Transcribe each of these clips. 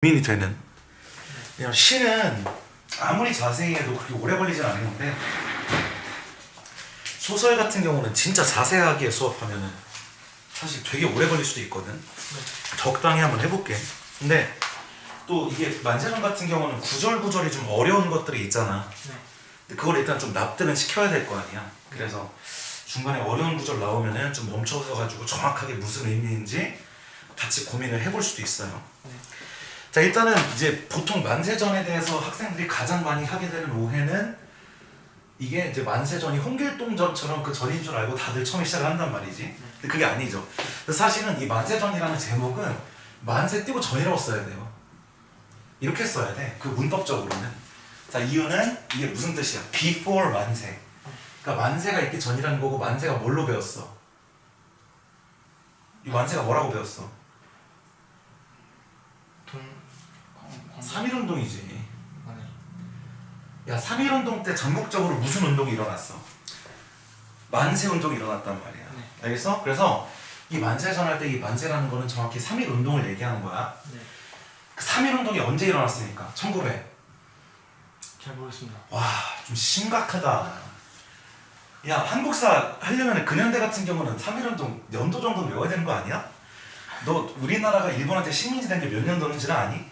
고민이 되는. 그냥 시는 아무리 자세히 해도 그렇게 오래 걸리진 않는데 소설 같은 경우는 진짜 자세하게 수업하면은 사실 되게 오래 걸릴 수도 있거든. 적당히 한번 해볼게. 근데 또 이게 만세전 같은 경우는 구절구절이 좀 어려운 것들이 있잖아. 근데 그걸 일단 좀 납득은 시켜야 될 거 아니야. 그래서 중간에 어려운 구절 나오면은 좀 멈춰서 가지고 정확하게 무슨 의미인지 같이 고민을 해볼 수도 있어요. 자, 일단은 이제 보통 만세전에 대해서 학생들이 가장 많이 하게 되는 오해는 이게 이제 만세전이 홍길동전처럼 그 전인 줄 알고 다들 처음에 시작을 한단 말이지. 근데 그게 아니죠. 사실은 이 만세전이라는 제목은 만세 띄고 전이라고 써야 돼요. 이렇게 써야 돼. 그 문법적으로는. 자, 이유는 이게 무슨 뜻이야? before 만세. 그러니까 만세가 있기 전이라는 거고, 만세가 뭘로 배웠어? 이 만세가 뭐라고 배웠어? 3.1운동이지. 야, 3.1운동 때 전국적으로 무슨 운동이 일어났어? 만세운동이 일어났단 말이야. 알겠어? 그래서 이 만세전 할 때 이 만세라는 거는 정확히 3.1운동을 얘기하는 거야. 그 3.1운동이 언제 일어났습니까? 1900. 잘 모르겠습니다. 와, 좀 심각하다. 야, 한국사 하려면 근현대 같은 경우는 3.1운동 연도 정도는 외워야 되는 거 아니야? 너 우리나라가 일본한테 식민지 된 게 몇 년도인지는 아니?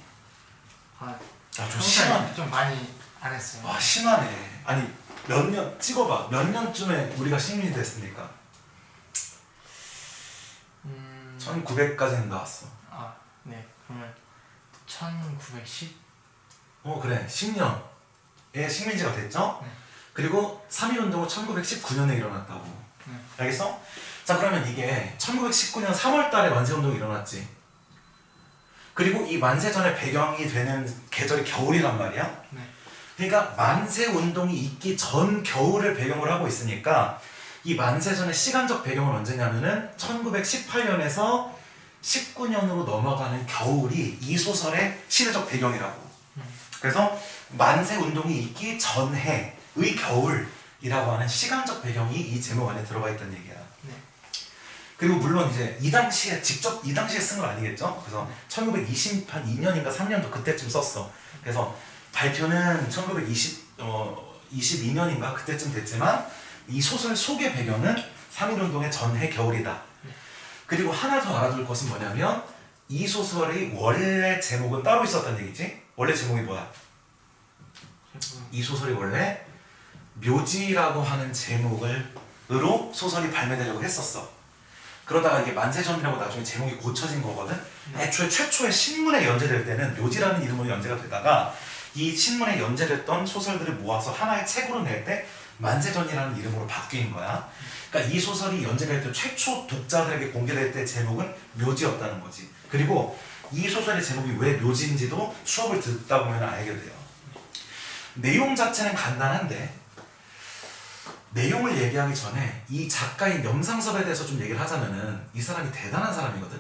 좀 심하네. 좀 많이 안 했어요. 와, 심하네. 아니, 몇 년, 찍어봐. 몇 년쯤에 우리가 식민이 됐습니까? 1900까지는 나왔어. 네. 그러면 1910? 그래. 10년에 식민지가 됐죠? 그리고 3.1운동은 1919년에 일어났다고. 알겠어? 자, 그러면 이게 1919년 3월 달에 만세운동이 일어났지. 그리고 이 만세전의 배경이 되는 계절이 겨울이란 말이야. 그러니까 만세운동이 있기 전 겨울을 배경으로 하고 있으니까 이 만세전의 시간적 배경은 언제냐면은 1918년에서 19년으로 넘어가는 겨울이 이 소설의 시대적 배경이라고. 그래서 만세운동이 있기 전해의 겨울이라고 하는 시간적 배경이 이 제목 안에 들어가 있다는 얘기야. 그리고 물론 이제 이 당시에 쓴 건 아니겠죠? 그래서 1922년인가 3년도 그때쯤 썼어. 그래서 발표는 1922년인가 그때쯤 됐지만 이 소설 속의 배경은 3.1운동의 전해 겨울이다. 그리고 하나 더 알아둘 것은 뭐냐면 이 소설의 원래 제목은 따로 있었다는 얘기지? 원래 제목이 뭐야? 이 소설이 원래 묘지라고 하는 제목으로 소설이 발매되려고 했었어. 그러다가 이게 만세전이라고 나중에 제목이 고쳐진 거거든. 애초에 최초의 신문에 연재될 때는 묘지라는 이름으로 연재가 되다가 이 신문에 연재됐던 소설들을 모아서 하나의 책으로 낼 때 만세전이라는 이름으로 바뀐 거야. 그러니까 이 소설이 연재될 때 최초 독자들에게 공개될 때 제목은 묘지였다는 거지. 그리고 이 소설의 제목이 왜 묘지인지도 수업을 듣다 보면 알게 돼요. 내용 자체는 간단한데 내용을 얘기하기 전에 이 작가인 염상섭에 대해서 좀 얘기를 하자면은 이 사람이 대단한 사람이거든.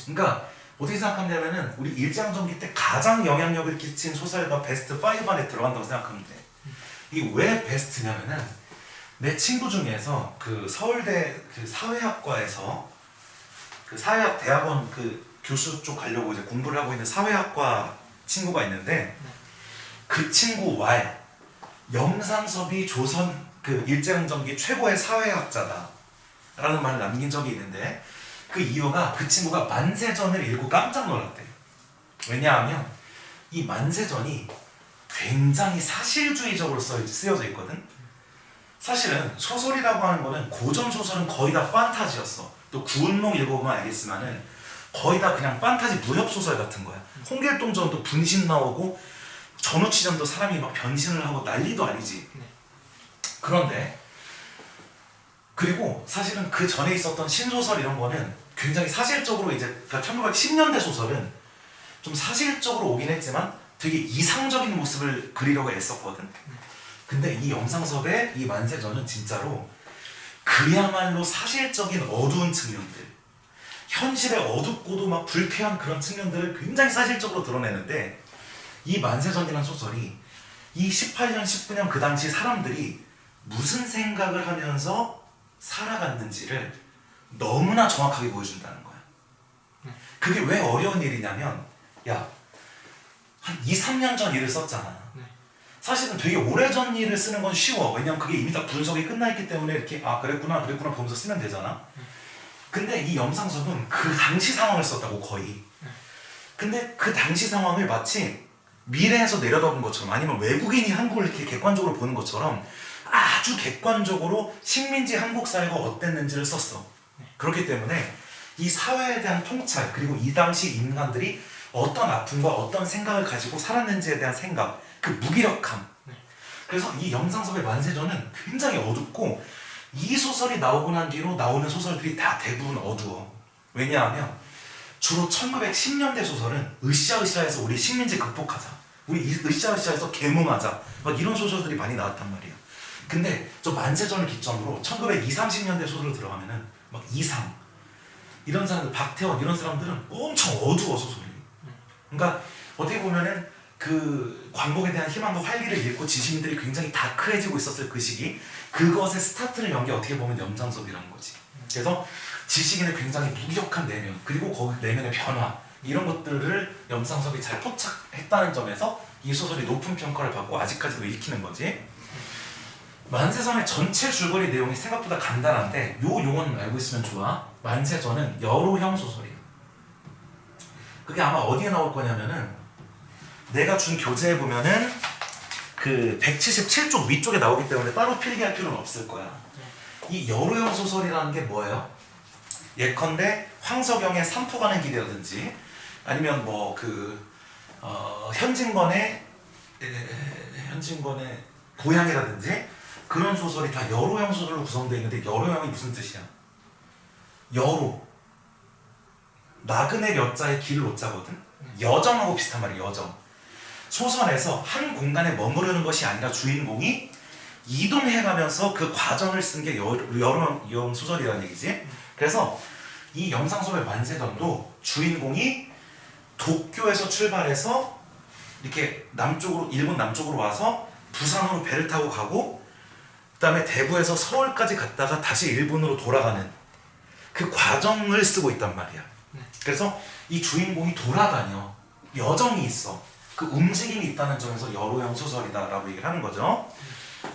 그러니까 어떻게 생각하냐면은 우리 일제강점기 때 가장 영향력을 끼친 소설가 베스트 5 안에 들어간다고 생각하면 돼. 이게 왜 베스트냐면은 내 친구 중에서 그 서울대 그 사회학과에서 그 사회학 대학원 그 교수 쪽 가려고 이제 공부를 하고 있는 사회학과 친구가 있는데 그 친구 염상섭이 조선 그 일제강점기 최고의 사회학자다 라는 말을 남긴 적이 있는데 그 이유가 그 친구가 만세전을 읽고 깜짝 놀랐대. 왜냐하면 이 만세전이 굉장히 사실주의적으로 쓰여져 있거든. 사실은 소설이라고 하는 거는 고전 소설은 거의 다 판타지였어. 또 구운몽 읽어보면 알겠지만은 거의 다 그냥 판타지 무협소설 같은 거야. 홍길동전도 분신 나오고 전우치전도 사람이 막 변신을 하고 난리도 아니지. 그런데 그리고 사실은 그 전에 있었던 신소설 이런 거는 굉장히 사실적으로 이제 그러니까 1910년대 소설은 좀 사실적으로 오긴 했지만 되게 이상적인 모습을 그리려고 애썼거든. 근데 이 염상섭의 이 만세전은 진짜로 그야말로 사실적인 어두운 측면들, 현실의 어둡고도 막 불쾌한 그런 측면들을 굉장히 사실적으로 드러내는데 이 만세전이라는 소설이 이 18년, 19년 그 당시 사람들이 무슨 생각을 하면서 살아갔는지를 너무나 정확하게 보여준다는 거야. 그게 왜 어려운 일이냐면 야, 한 2, 3년 전 일을 썼잖아. 네. 사실은 되게 오래전 일을 쓰는 건 쉬워. 왜냐면 그게 이미 다 분석이 끝나 있기 때문에 이렇게 아 그랬구나 보면서 쓰면 되잖아. 근데 이 염상섭은 그 당시 상황을 썼다고 거의. 근데 그 당시 상황을 마치 미래에서 내려다본 것처럼 아니면 외국인이 한국을 이렇게 객관적으로 보는 것처럼 아주 객관적으로 식민지 한국 사회가 어땠는지를 썼어. 그렇기 때문에 이 사회에 대한 통찰 그리고 이 당시 인간들이 어떤 아픔과 어떤 생각을 가지고 살았는지에 대한 생각 그 무기력함 그래서 이 염상섭의 만세전은 굉장히 어둡고 이 소설이 나오고 난 뒤로 나오는 소설들이 다 대부분 어두워. 왜냐하면 주로 1910년대 소설은 으쌰으쌰해서 우리 식민지 극복하자 우리 으쌰으쌰해서 계몽하자 막 이런 소설들이 많이 나왔단 말이야. 근데 저 만세전을 기점으로 1920, 30년대 소설로 들어가면은 막 이상 이런 사람들 박태원 이런 사람들은 엄청 어두워 소설이. 그러니까 어떻게 보면은 그 광복에 대한 희망과 활기를 잃고 지식인들이 굉장히 다크해지고 있었을 그 시기 그것의 스타트를 연 게 어떻게 보면 염상섭이라는 거지. 그래서 지식인의 굉장히 무기력한 내면 그리고 거기 내면의 변화 이런 것들을 염상섭이 잘 포착했다는 점에서 이 소설이 높은 평가를 받고 아직까지도 읽히는 거지. 만세전의 전체 줄거리 내용이 생각보다 간단한데 요 용어는 알고 있으면 좋아. 만세전은 여로형 소설이야. 그게 아마 어디에 나올 거냐면은 내가 준 교재에 보면은 그 177쪽 위쪽에 나오기 때문에 따로 필기할 필요는 없을 거야. 이 여로형 소설이라는 게 뭐예요? 예컨대 황석영의 삼포 가는 길이라든지 아니면 뭐 그 현진건의 고향이라든지 그런 소설이 다 여로형 소설로 구성되어 있는데 여로형이 무슨 뜻이야? 여로 나그네 여자의 길 로자거든. 여정하고 비슷한 말이야. 여정. 소설에서 한 공간에 머무르는 것이 아니라 주인공이 이동해가면서 그 과정을 쓴 게 여로형 소설이라는 얘기지. 그래서 이 염상섭의 만세전도 주인공이 도쿄에서 출발해서 이렇게 남쪽으로 일본 남쪽으로 와서 부산으로 배를 타고 가고 그다음에 대구에서 서울까지 갔다가 다시 일본으로 돌아가는 그 과정을 쓰고 있단 말이야. 그래서 이 주인공이 돌아다녀. 여정이 있어. 그 움직임이 있다는 점에서 여로형 소설이다라고 얘기를 하는 거죠.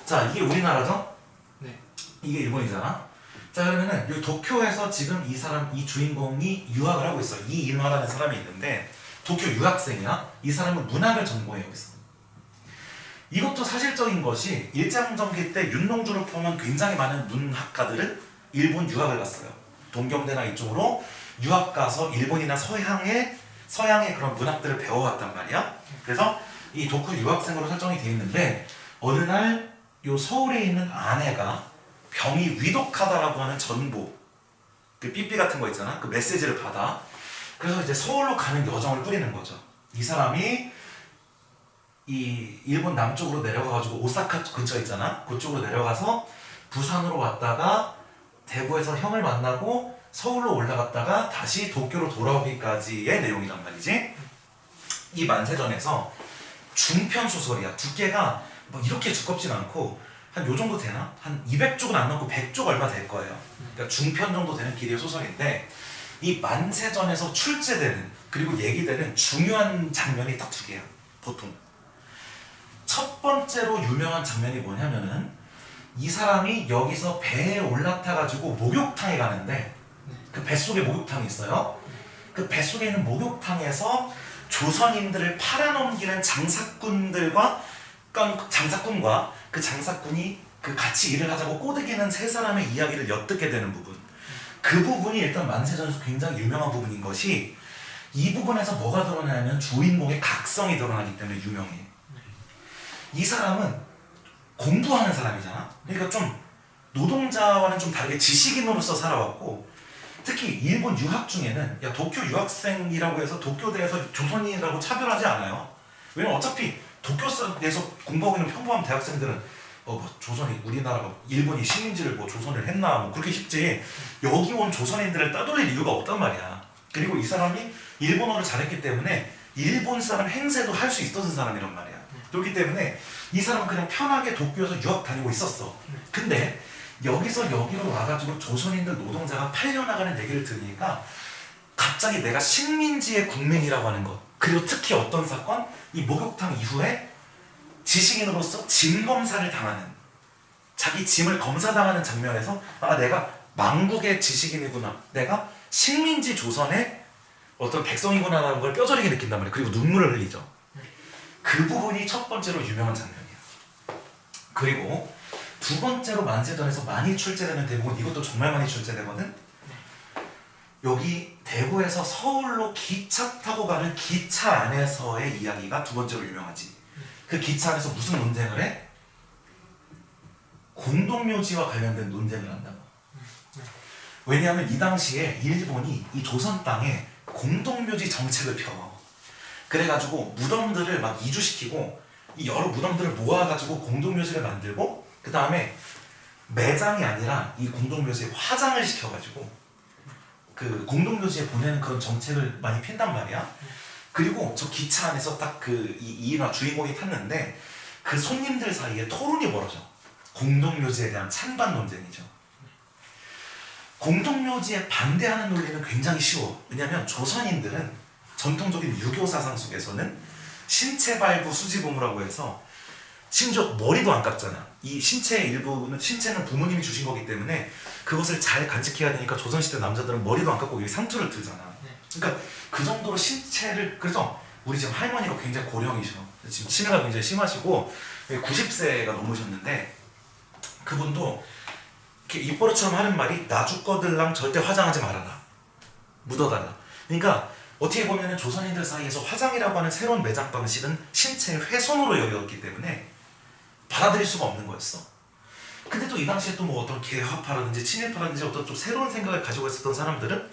자, 이게 우리나라죠? 네. 이게 일본이잖아. 자, 그러면은 여기 도쿄에서 지금 이 주인공이 유학을 하고 있어. 이인화라는 사람이 있는데 도쿄 유학생이야. 이 사람은 문학을 전공해 여기서. 이것도 사실적인 것이 일제강점기 때 윤동주를 포함한 굉장히 많은 문학가들은 일본 유학을 갔어요. 동경대나 이쪽으로 유학 가서 일본이나 서양의 그런 문학들을 배워왔단 말이야. 그래서 이 도쿄 유학생으로 설정이 되어 있는데 어느 날 요 서울에 있는 아내가 병이 위독하다라고 하는 전보 그 삐삐 같은 거 있잖아. 그 메시지를 받아. 그래서 이제 서울로 가는 여정을 꾸리는 거죠. 이 사람이 이 일본 남쪽으로 내려가가지고 오사카 근처 있잖아. 그쪽으로 내려가서 부산으로 왔다가 대구에서 형을 만나고 서울로 올라갔다가 다시 도쿄로 돌아오기까지의 내용이란 말이지. 이 만세전에서 중편 소설이야. 두께가 뭐 이렇게 두껍진 않고 한 요 정도 되나? 한 200쪽은 안 넘고 100쪽 얼마 될 거예요. 그러니까 중편 정도 되는 길이의 소설인데 이 만세전에서 출제되는 그리고 얘기되는 중요한 장면이 딱 두 개야. 보통 첫 번째로 유명한 장면이 뭐냐면은 이 사람이 여기서 배에 올라타가지고 목욕탕에 가는데 그 뱃속에 목욕탕이 있어요. 그 뱃속에 있는 목욕탕에서 조선인들을 팔아넘기는 장사꾼과 그 장사꾼이 그 같이 일을 하자고 꼬드기는 세 사람의 이야기를 엿듣게 되는 부분. 그 부분이 일단 만세전에서 굉장히 유명한 부분인 것이 이 부분에서 뭐가 드러나냐면 주인공의 각성이 드러나기 때문에 유명해. 이 사람은 공부하는 사람이잖아. 그러니까 좀 노동자와는 좀 다르게 지식인으로서 살아왔고 특히 일본 유학 중에는 야 도쿄 유학생이라고 해서 도쿄대에서 조선인이라고 차별하지 않아요. 왜냐면 어차피 도쿄에서 공부하고 있는 평범한 대학생들은 뭐 조선이 우리나라가 일본이 식민지를 뭐 조선을 했나 뭐 그렇게 쉽지 여기 온 조선인들을 따돌릴 이유가 없단 말이야. 그리고 이 사람이 일본어를 잘했기 때문에 일본 사람 행세도 할 수 있었던 사람이란 말이야. 그렇기 때문에 이 사람은 그냥 편하게 도쿄에서 유학 다니고 있었어. 근데 여기서 여기로 와가지고 조선인들 노동자가 팔려나가는 얘기를 들으니까 갑자기 내가 식민지의 국민이라고 하는 것 그리고 특히 어떤 사건? 이 목욕탕 이후에 지식인으로서 짐 검사를 당하는, 자기 짐을 검사당하는 장면에서 아, 내가 망국의 지식인이구나, 내가 식민지 조선의 어떤 백성이구나라는 걸 뼈저리게 느낀단 말이에요. 그리고 눈물을 흘리죠. 그 부분이 첫 번째로 유명한 장면이에요. 그리고 두 번째로 만세전에서 많이 출제되는 대목은, 이것도 정말 많이 출제되거든. 여기 대구에서 서울로 기차 타고 가는 기차 안에서의 이야기가 두 번째로 유명하지. 그 기차 안에서 무슨 논쟁을 해? 공동묘지와 관련된 논쟁을 한다고. 왜냐하면 이 당시에 일본이 이 조선 땅에 공동묘지 정책을 펴. 그래가지고 무덤들을 막 이주시키고 이 여러 무덤들을 모아가지고 공동묘지를 만들고, 그 다음에 매장이 아니라 이 공동묘지에 화장을 시켜가지고 그 공동묘지에 보내는 그런 정책을 많이 핀단 말이야. 그리고 저 기차 안에서 딱 그 이인화 주인공이 탔는데 그 손님들 사이에 토론이 벌어져. 공동묘지에 대한 찬반 논쟁이죠. 공동묘지에 반대하는 논리는 굉장히 쉬워. 왜냐하면 조선인들은 전통적인 유교 사상 속에서는 신체 발부 수지부무라고 해서 심지어 머리도 안 깎잖아. 이 신체의 일부는, 신체는 부모님이 주신 거기 때문에 그것을 잘 간직해야 되니까 조선시대 남자들은 머리도 안 깎고 여기 상투를 틀잖아. 그러니까 그 정도로 신체를, 그래서 우리 지금 할머니가 굉장히 고령이셔. 지금 치매가 굉장히 심하시고 90세가 넘으셨는데, 그분도 이렇게 입버릇처럼 하는 말이 나 죽거들랑 절대 화장하지 말아라, 묻어달라. 그러니까 어떻게 보면 조선인들 사이에서 화장이라고 하는 새로운 매장 방식은 신체의 훼손으로 여겼기 때문에 받아들일 수가 없는 거였어. 근데 또 이 당시에 또 뭐 어떤 개화파라든지 친일파라든지 어떤 좀 새로운 생각을 가지고 있었던 사람들은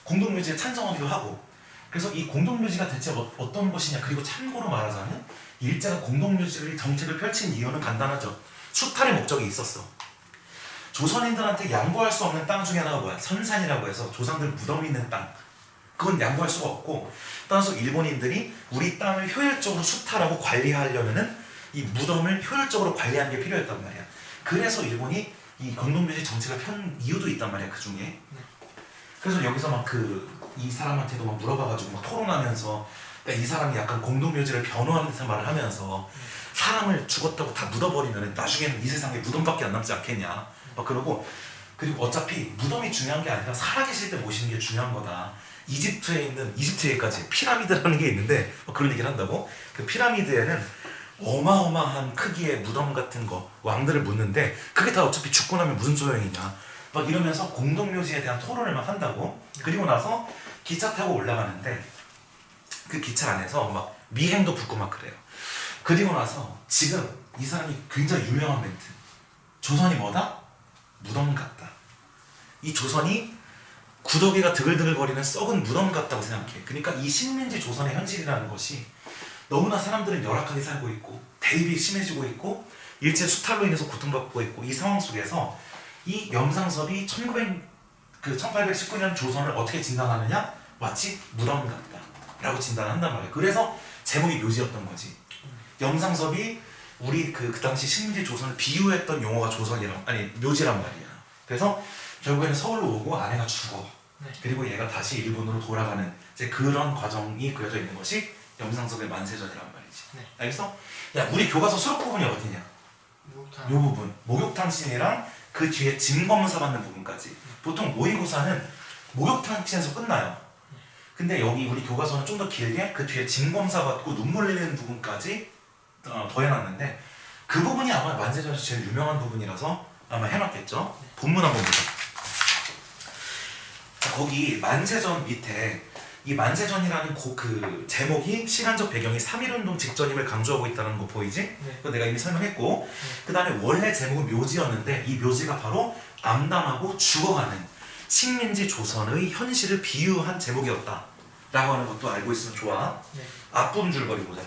공동묘지에 찬성하기도 하고. 그래서 이 공동묘지가 대체 어떤 것이냐. 그리고 참고로 말하자면 일제가 공동묘지를 정책을 펼친 이유는 간단하죠. 수탈의 목적이 있었어. 조선인들한테 양보할 수 없는 땅 중에 하나가 뭐야? 선산이라고 해서 조상들 무덤이 있는 땅. 그건 양보할 수가 없고, 따라서 일본인들이 우리 땅을 효율적으로 수탈하고 관리하려면은 이 무덤을 효율적으로 관리하는 게 필요했단 말이야. 그래서 일본이 이 공동묘지 정책을 편 이유도 있단 말이야, 그 중에. 그래서 여기서 막 이 사람한테도 막 물어봐가지고 막 토론하면서, 그러니까 이 사람이 약간 공동묘지를 변호하는 듯한 말을 하면서 사람을 죽었다고 다 묻어버리면 나중에는 이 세상에 무덤밖에 안 남지 않겠냐 막 그러고. 그리고 어차피 무덤이 중요한 게 아니라 살아계실 때 모시는 게 중요한 거다. 이집트에 있는, 이집트에까지 피라미드라는 게 있는데 그런 얘기를 한다고? 그 피라미드에는 어마어마한 크기의 무덤 같은 거, 왕들을 묻는데 그게 다 어차피 죽고 나면 무슨 소용이냐 막 이러면서 공동묘지에 대한 토론을 막 한다고. 그리고 나서 기차 타고 올라가는데 그 기차 안에서 막 미행도 붙고 막 그래요. 그리고 나서 지금 이 사람이 굉장히 유명한 멘트. 조선이 뭐다? 무덤 같다. 이 조선이 구더기가 드글드글거리는 썩은 무덤 같다고 생각해. 그러니까 이 식민지 조선의 현실이라는 것이 너무나 사람들은 열악하게 살고 있고 대립이 심해지고 있고 일제 수탈로 인해서 고통받고 있고, 이 상황 속에서 이 명상섭이 1819년 조선을 어떻게 진단하느냐? 마치 무덤 같다 라고 진단한단 말이야. 그래서 제목이 묘지였던 거지. 영상섭이 우리 그 당시 식민지 조선을 비유했던 용어가 묘지란 말이야. 그래서 결국에는 서울로 오고 아내가 죽어. 그리고 얘가 다시 일본으로 돌아가는 이제 그런 과정이 그려져 있는 것이 영상섭의 만세전이란 말이지. 알겠어? 야, 우리 교과서 수록 부분이 어디냐? 요 부분. 목욕탕 씬이랑 그 뒤에 짐 검사 받는 부분까지. 보통 모의고사는 목욕탕 씬에서 끝나요. 근데 여기 우리 교과서는 좀 더 길게 그 뒤에 짐 검사 받고 눈물 흘리는 부분까지 더해놨는데, 그 부분이 아마 만세전에서 제일 유명한 부분이라서 아마 해놨겠죠? 본문 한번 보자. 자, 거기 만세전 밑에 이 만세전이라는 그 제목이 시간적 배경이 3.1운동 직전임을 강조하고 있다는 거 보이지? 그거 내가 이미 설명했고, 그 다음에 원래 제목은 묘지였는데 이 묘지가 바로 암담하고 죽어가는 식민지 조선의 현실을 비유한 제목이었다 라고 하는 것도 알고 있으면 좋아. 앞부분 줄거리 보자.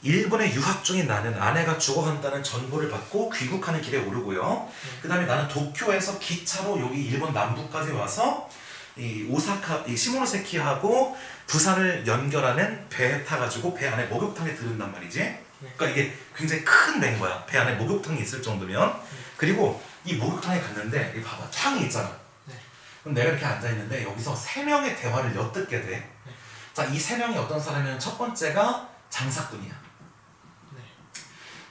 일본에 유학 중인 나는 아내가 죽어간다는 전보를 받고 귀국하는 길에 오르고요. 그 다음에 나는 도쿄에서 기차로 여기 일본 남부까지 와서 이 오사카, 이 시모노세키하고 부산을 연결하는 배에 타가지고 배 안에 목욕탕에 들은단 말이지. 그러니까 이게 굉장히 큰 배인 거야. 배 안에 목욕탕이 있을 정도면. 그리고 이 목욕탕에 갔는데 이 봐봐, 창이 있잖아. 그럼 내가 이렇게 앉아있는데 여기서 3명의 대화를 엿듣게 돼. 자, 이 세 명이 어떤 사람이면 첫 번째가 장사꾼이야. 네.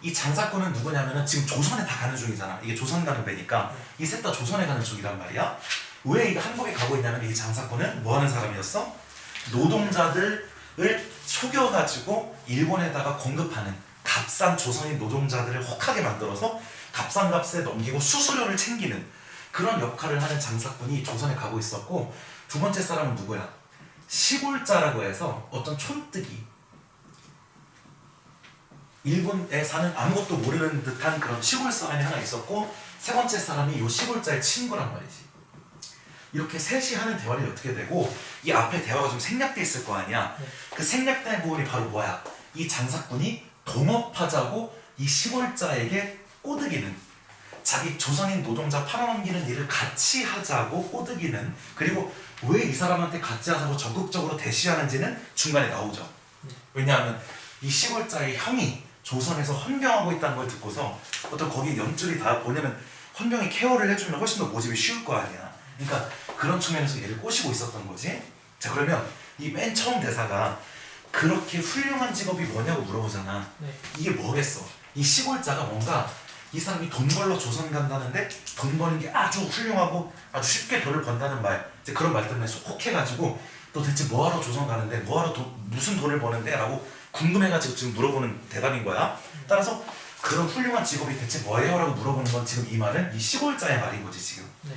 이 장사꾼은 누구냐면은 지금 조선에 다 가는 중이잖아. 이게 조선 가는 배니까 이 셋 다 조선에 가는 중이란 말이야. 왜 이거 한국에 가고 있냐면 이 장사꾼은 뭐 하는 사람이었어? 노동자들을 속여가지고 일본에다가 공급하는 값싼 조선인 노동자들을 혹하게 만들어서 값싼 값에 넘기고 수수료를 챙기는 그런 역할을 하는 장사꾼이 조선에 가고 있었고, 두 번째 사람은 누구야? 시골자라고 해서 어떤 촌뜨기, 일본에 사는 아무것도 모르는 듯한 그런 시골 사람이 하나 있었고, 세 번째 사람이 요 시골자의 친구란 말이지. 이렇게 셋이 하는 대화를 어떻게 되고, 이 앞에 대화가 좀 생략돼 있을 거 아니야. 네. 그 생략된 부분이 바로 뭐야? 이 장사꾼이 동업하자고 이 시골자에게 꼬드기는, 자기 조선인 노동자 팔아넘기는 일을 같이 하자고 꼬드기는, 그리고 왜 이 사람한테 같이 하자고 적극적으로 대시하는지는 중간에 나오죠. 왜냐하면 이 시골자의 형이 조선에서 헌병하고 있다는 걸 듣고서 어떤 거기 연줄이 다 뭐냐면 헌병이 케어를 해주면 훨씬 더 모집이 쉬울 거 아니야. 그러니까 그런 측면에서 얘를 꼬시고 있었던 거지. 자, 그러면 이 맨 처음 대사가 그렇게 훌륭한 직업이 뭐냐고 물어보잖아. 네. 이게 뭐겠어? 이 시골자가 뭔가 이 사람이 돈 벌러 조선 간다는데 돈 버는 게 아주 훌륭하고 아주 쉽게 돈을 번다는 말, 이제 그런 말 때문에 혹해가지고 너 대체 뭐하러 조선 가는데, 뭐하러 무슨 돈을 버는데? 라고 궁금해가지고 지금 물어보는 대답인 거야. 따라서 그런 훌륭한 직업이 대체 뭐예요? 라고 물어보는 건 지금 이 말은 이 시골자의 말인 거지 지금. 네.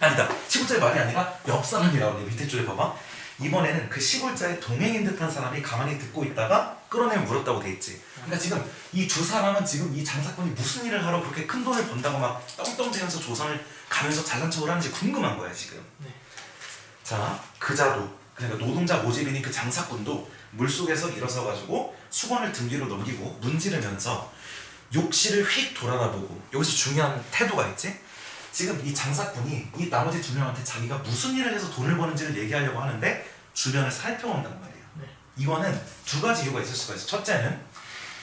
아니다, 시골자의 말이 아니라 옆 사람이라고 해. 밑에 줄에 봐봐. 이번에는 그 시골자의 동행인 듯한 사람이 가만히 듣고 있다가 끌어내면 물었다고 돼 있지. 그러니까 지금 이 두 사람은 지금 이 장사꾼이 무슨 일을 하러 그렇게 큰 돈을 번다고 막 떵떵대면서 조선을 가면서 잘난 척을 하는지 궁금한 거야 지금. 네. 자, 그자도, 그러니까 노동자 모집인이 그 장사꾼도 물속에서 일어서가지고 수건을 등 뒤로 넘기고 문지르면서 욕실을 휙 돌아다보고, 여기서 중요한 태도가 있지. 지금 이 장사꾼이 이 나머지 두 명한테 자기가 무슨 일을 해서 돈을 버는지를 얘기하려고 하는데 주변을 살펴본단 말이에요. 네. 이거는 두 가지 이유가 있을 수가 있어. 첫째는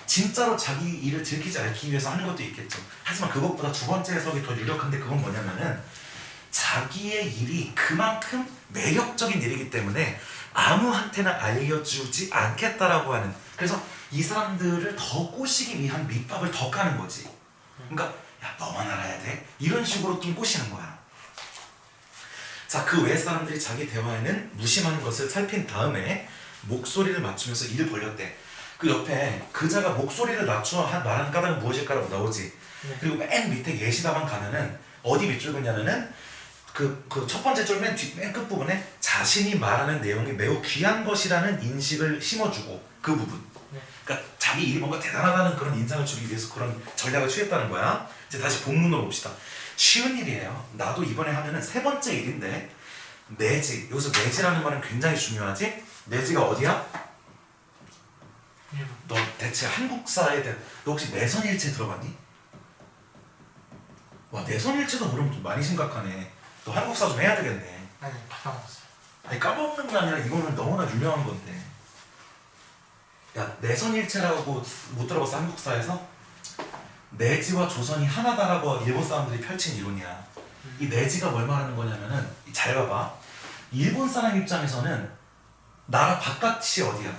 진짜로 자기 일을 들키지 않기 위해서 하는 것도 있겠죠. 하지만 그것보다 두 번째 해석이 더 유력한데, 그건 뭐냐면은 자기의 일이 그만큼 매력적인 일이기 때문에 아무한테나 알려주지 않겠다라고 하는, 그래서 이 사람들을 더 꼬시기 위한 밑밥을 더 까는 거지. 그러니까 야, 너만 알아야 돼? 이런 식으로 좀 꼬시는 거야. 자, 그 외 사람들이 자기 대화에는 무심한 것을 살핀 다음에 목소리를 맞추면서 일을 벌였대. 그 옆에 그자가 목소리를 낮춰 말한 까닭은 무엇일까라고 나오지. 네. 그리고 맨 밑에 예시다방 가면은 어디 밑줄 긋냐면은 그 첫 번째 줄 맨 끝부분에 자신이 말하는 내용이 매우 귀한 것이라는 인식을 심어주고, 그 부분. 네. 그러니까 자기 일이 뭔가 대단하다는 그런 인상을 주기 위해서 그런 전략을 취했다는 거야. 이제 다시 본문으로 봅시다. 쉬운 일이에요. 나도 이번에 하면은 세 번째 일인데, 내지, 여기서 내지라는 말은 굉장히 중요하지. 내지가 어디야? 일본. 너 대체 한국사에 대한, 너 혹시 내선일체 들어봤니? 와, 내선일체도 모르면 좀 많이 심각하네. 너 한국사 좀 해야 되겠네. 아니, 다 까먹었어요. 아니, 까먹는 게 아니라 이거는 너무나 유명한 건데. 야, 내선일체라고 못 들어봤어? 한국사에서? 내지와 조선이 하나다라고 일본 사람들이 펼친 이론이야. 이 내지가 뭘 말하는 거냐면은, 잘 봐봐. 일본 사람 입장에서는 나라 바깥이 어디야?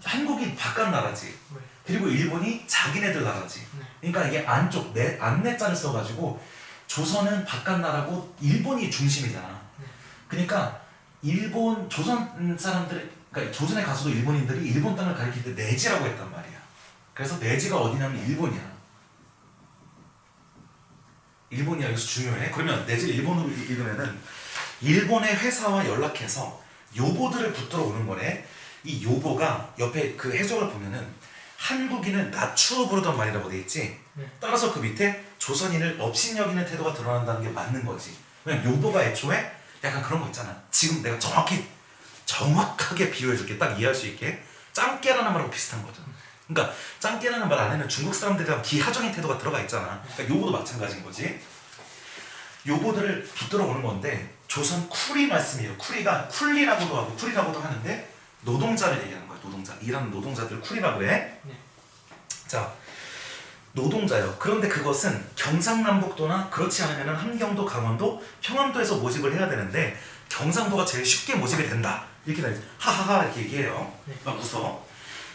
한국이 바깥 나라지. 네. 그리고 일본이 자기네들 나라지. 네. 그러니까 이게 안쪽 안내자를 써가지고 조선은 바깥 나라고 일본이 중심이잖아. 네. 그러니까 일본 조선 사람들, 그러니까 조선에 가서도 일본인들이 일본 땅을 가리킬 때 내지라고 했단 말이야. 그래서 내지가 어디냐면 일본이야. 일본이야. 여기서 중요해. 그러면 내지를 일본으로 읽으면은 일본의 회사와 연락해서 요보들을 붙들어 오는 거래. 이 요보가 옆에 그 해석을 보면은 한국인을 낮추어 부르던 말이라고 돼 있지. 네. 따라서 그 밑에 조선인을 업신여기는 태도가 드러난다는 게 맞는 거지. 왜냐면 요보가 애초에 약간 그런 거 있잖아. 지금 내가 정확하게 비유해줄게. 딱 이해할 수 있게. 짱깨라는 말하고 비슷한 거죠. 그러니까 짱깨라는 말 안에는 중국 사람들에 대한 기하적인 태도가 들어가 있잖아. 그러니까 요보도 마찬가지인 거지. 요보들을 붙들어 오는 건데, 조선 쿨이 말씀이에요. 쿨이가 쿨리라고도 하고 쿨이라고도 하는데 노동자를 얘기하는 거야. 노동자. 일하는 노동자들 쿨이라고 해. 네. 자, 노동자요. 그런데 그것은 경상남북도나 그렇지 않으면 함경도, 강원도, 평안도에서 모집을 해야 되는데 경상도가 제일 쉽게 모집이 된다. 이렇게 나 하하하 이렇게 얘기해요. 네. 막 웃어.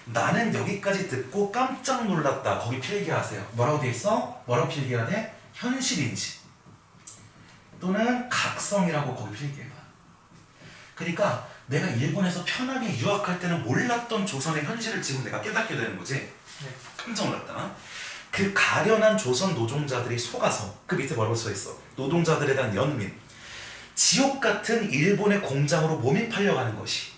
나는 여기까지 듣고 깜짝 놀랐다. 거기 필기하세요. 뭐라고 돼 있어? 뭐라고 필기해야 돼? 현실인지 또는 각성이라고 거기 필기해봐. 그러니까 내가 일본에서 편하게 유학할 때는 몰랐던 조선의 현실을 지금 내가 깨닫게 되는 거지. 네. 깜짝 놀랐다. 그 가련한 조선 노동자들이 속아서 그 밑에 뭐라고 써있어? 노동자들에 대한 연민. 지옥 같은 일본의 공장으로 몸이 팔려가는 것이.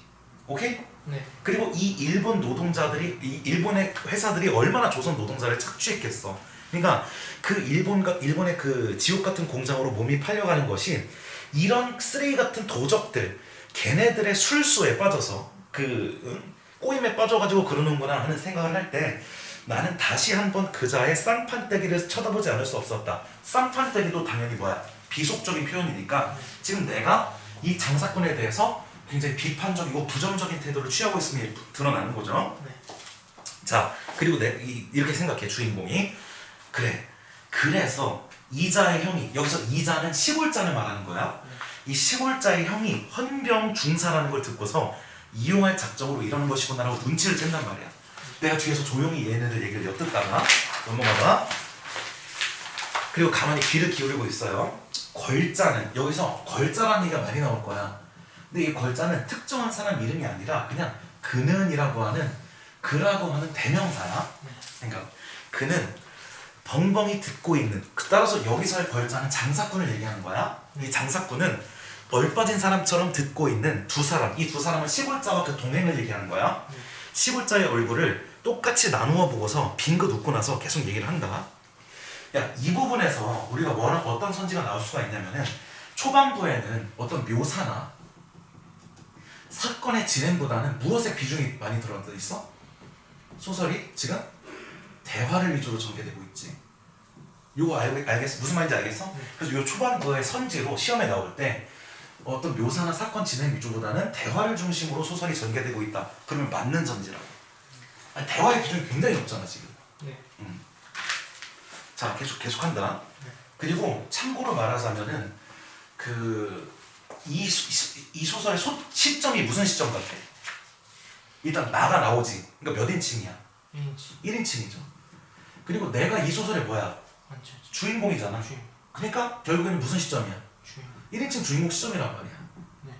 오케이? 네. 그리고 이 일본 노동자들이, 이 일본의 회사들이 얼마나 조선 노동자를 착취했겠어. 그러니까 그 일본의 그 지옥 같은 공장으로 몸이 팔려가는 것이 이런 쓰레기 같은 도적들, 걔네들의 술수에 빠져서 꼬임에 빠져가지고 그러는구나 하는 생각을 할 때 나는 다시 한번 그자의 쌍판떼기를 쳐다보지 않을 수 없었다. 쌍판떼기도 당연히 뭐야? 비속적인 표현이니까 지금 내가 이 장사꾼에 대해서 굉장히 비판적이고 부정적인 태도를 취하고 있음이 드러나는 거죠. 네. 자, 그리고 이렇게 생각해 주인공이. 그래, 그래서 이자의 형이, 여기서 이자는 시골자를 말하는 거야. 이 시골자의 형이 헌병중사라는 걸 듣고서 이용할 작정으로 이러는 것이구나라고 눈치를 챈단 말이야. 내가 뒤에서 조용히 얘네들 얘기를 엿듣다가 넘어가봐. 그리고 가만히 귀를 기울이고 있어요. 걸자는, 여기서 걸자라는 얘기가 많이 나올 거야. 근데 이 걸자는 특정한 사람 이름이 아니라 그냥 그는이라고 하는, 그라고 하는 대명사야. 그러니까 그는 벙벙이 듣고 있는, 따라서 여기서의 걸자는 장사꾼을 얘기하는 거야. 이 장사꾼은 얼빠진 사람처럼 듣고 있는 두 사람, 이 두 사람은 시골자와 그 동행을 얘기하는 거야. 시골자의 얼굴을 똑같이 나누어 보고서 빙긋 웃고 나서 계속 얘기를 한다. 야, 이 부분에서 우리가 어떤 선지가 나올 수가 있냐면은 초반부에는 어떤 묘사나 사건의 진행보다는 무엇의 비중이 많이 들어져 있어? 소설이 지금 대화를 위주로 전개되고 있지. 요거 알겠어? 무슨 말인지 알겠어? 그래서 요 초반부의 선지로 시험에 나올 때 어떤 묘사나 사건 진행 위주보다는 대화를 중심으로 소설이 전개되고 있다. 그러면 맞는 선지라고. 아니, 대화의 비중이 굉장히 높잖아 지금. 네. 자, 계속한다. 네. 그리고 참고로 말하자면은 이 소설의 시점이 무슨 시점 같아? 일단 나가 나오지. 그러니까 몇 인칭이야? 1인치. 1인칭이죠. 그리고 내가 이 소설의 뭐야? 완전. 주인공이잖아. 주인공. 그러니까 결국에는 무슨 시점이야? 주인공. 1인칭 주인공 시점이란 말이야. 네.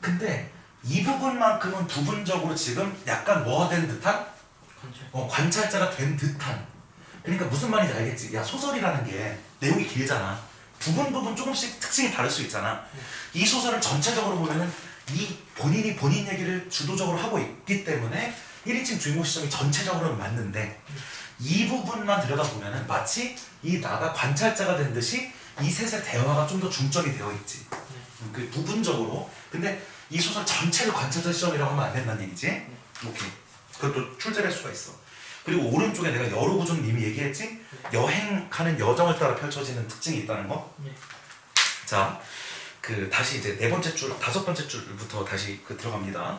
근데 이 부분만큼은 부분적으로 지금 약간 뭐가 된 듯한? 관찰. 관찰자가 된 듯한. 그러니까 무슨 말인지 알겠지? 야, 소설이라는 게 내용이 길잖아. 부분 조금씩 특징이 다를 수 있잖아. 이 소설을 전체적으로 보면은 이 본인이 본인 얘기를 주도적으로 하고 있기 때문에 1인칭 주인공 시점이 전체적으로는 맞는데 이 부분만 들여다보면은 마치 이 나가 관찰자가 된 듯이 이 셋의 대화가 좀 더 중점이 되어 있지. 그 부분적으로. 근데 이 소설 전체를 관찰자 시점이라고 하면 안 된다는 얘기지. 오케이. 그것도 출제할 수가 있어. 그리고 오른쪽에 내가 여루구준 님이 얘기했지? 여행하는 여정을 따라 펼쳐지는 특징이 있다는 거. 네. 자, 다시 이제 다섯 번째 줄부터 다시 들어갑니다.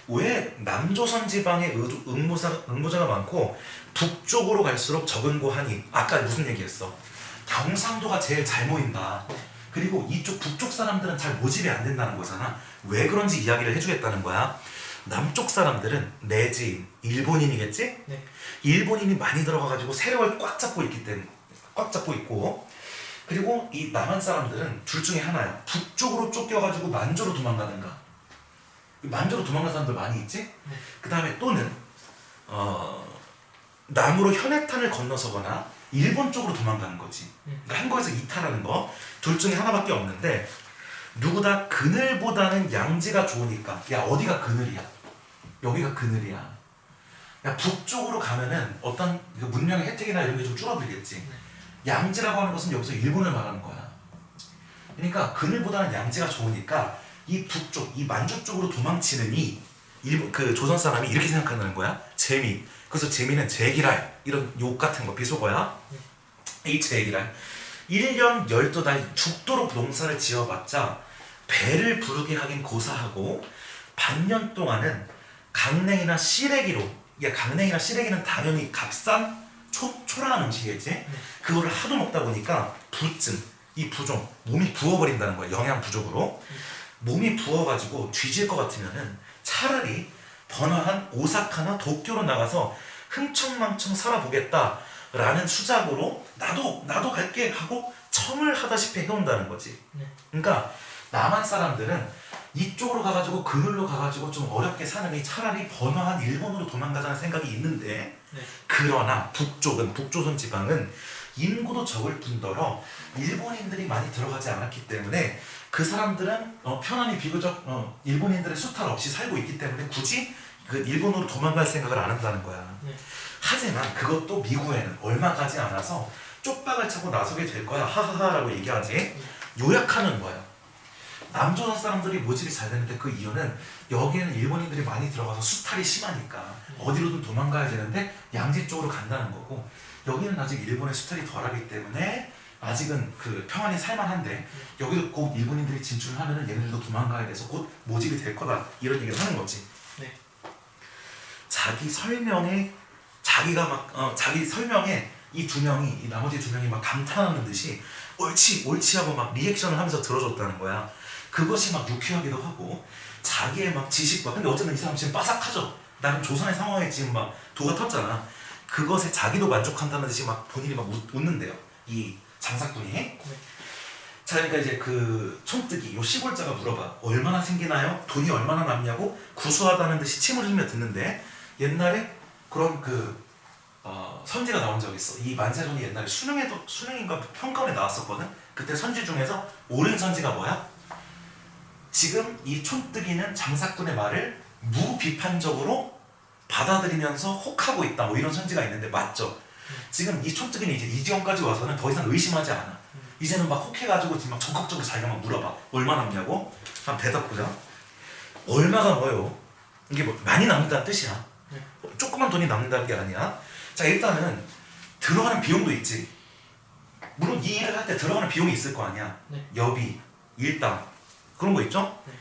왜 남조선 지방에 응모자가 많고 북쪽으로 갈수록 적은고 하니? 아까 무슨 얘기했어? 경상도가 제일 잘 모인다. 그리고 이쪽 북쪽 사람들은 잘 모집이 안 된다는 거잖아. 왜 그런지 이야기를 해주겠다는 거야. 남쪽 사람들은 내지인, 일본인이겠지? 네. 일본인이 많이 들어가가지고 세력을 꽉 잡고 있고, 그리고 이 남한 사람들은 둘 중에 하나야. 북쪽으로 쫓겨가지고 만주로 도망가는가. 만주로 도망가는 사람들 많이 있지? 네. 그 다음에 또는 남으로 현해탄을 건너서거나 일본 쪽으로 도망가는 거지. 그러니까 한국에서 이탈하는 거. 둘 중에 하나밖에 없는데 누구다 그늘보다는 양지가 좋으니까. 야, 어디가 그늘이야? 여기가 그늘이야. 야, 북쪽으로 가면은 어떤 문명의 혜택이나 이런 게 좀 줄어들겠지. 양지라고 하는 것은 여기서 일본을 말하는 거야. 그러니까 그늘보다는 양지가 좋으니까 이 북쪽, 이 만주 쪽으로 도망치는 일본 조선 사람이 이렇게 생각하는 거야. 재미. 그래서 재미는 제기랄, 이런 욕 같은 거, 비속어야. 이 제기랄. 1년 12달 죽도록 농사를 지어봤자 배를 부르게 하긴 고사하고 반년 동안은 강냉이나 시래기로, 강냉이나 시래기는 당연히 값싼 초라한 음식이겠지? 그거를 하도 먹다 보니까 부증, 이 부종, 몸이 부어버린다는 거야. 영양 부족으로. 몸이 부어가지고 뒤질 것 같으면은 차라리 번화한 오사카나 도쿄로 나가서 흥청망청 살아보겠다라는 수작으로 나도 갈게 하고 청을 하다시피 해온다는 거지. 네. 그러니까 남한 사람들은 이쪽으로 가가지고 그늘로 가가지고 좀 어렵게 사느니 차라리 번화한 일본으로 도망가자는 생각이 있는데 네. 그러나 북조선 지방은 인구도 적을 뿐더러 일본인들이 많이 들어가지 않았기 때문에 그 사람들은 편안히 비교적 일본인들의 수탈 없이 살고 있기 때문에 굳이 그 일본으로 도망갈 생각을 안 한다는 거야. 네. 하지만 그것도 미국에는 얼마 가지 않아서 쪽박을 차고 나서게 될 거야 하하하라고 얘기하지. 요약하는 거야. 남조선 사람들이 모집이 잘 되는데 그 이유는 여기에는 일본인들이 많이 들어가서 수탈이 심하니까 어디로든 도망가야 되는데 양지 쪽으로 간다는 거고, 여기는 아직 일본의 수탈이 덜하기 때문에 아직은 그 평안히 살만한데 여기도 곧 일본인들이 진출을 하면은 얘네들도 도망가야 돼서 곧 모집이 될 거다 이런 얘기를 하는 거지. 네. 자기 설명에 이 두 명이 이 나머지 두 명이 막 감탄하는 듯이 옳지 하고 막 리액션을 하면서 들어줬다는 거야. 그것이 막 유쾌하기도 하고 자기의 막 지식과, 근데 어쨌든 이 사람 지금 빠삭하죠. 나는 조선의 상황에 지금 막 도가 텄잖아. 그것에 자기도 만족한다는 듯이 막 본인이 막 웃는데요, 이 장사꾼이. 네. 자, 그러니까 이제 그 촌뜨기 요 시골자가 물어봐. 얼마나 생기나요? 돈이 얼마나 남냐고 구수하다는 듯이 침을 흘리며 듣는데, 옛날에 그런 선지가 나온 적이 있어. 이 만세론이 옛날에 수능인가 평가원에 나왔었거든. 그때 선지 중에서 옳은 선지가 뭐야? 지금 이 촌뜨기는 장사꾼의 말을 무비판적으로 받아들이면서 혹하고 있다, 뭐 이런 선지가 있는데 맞죠? 지금 이 촌뜨기는 이제 이 지경까지 와서는 더 이상 의심하지 않아. 이제는 막 혹해가지고 지금 막 적극적으로 자기가 막 물어봐. 얼마 남냐고? 한번 대답 보자. 얼마가 뭐요? 이게 뭐 많이 남는다는 뜻이야. 네. 조그만 돈이 남는다는 게 아니야. 자, 일단은 들어가는 비용도 있지. 물론 이 일을 할 때 들어가는 비용이 있을 거 아니야. 네. 여비, 일당 그런 거 있죠? 네.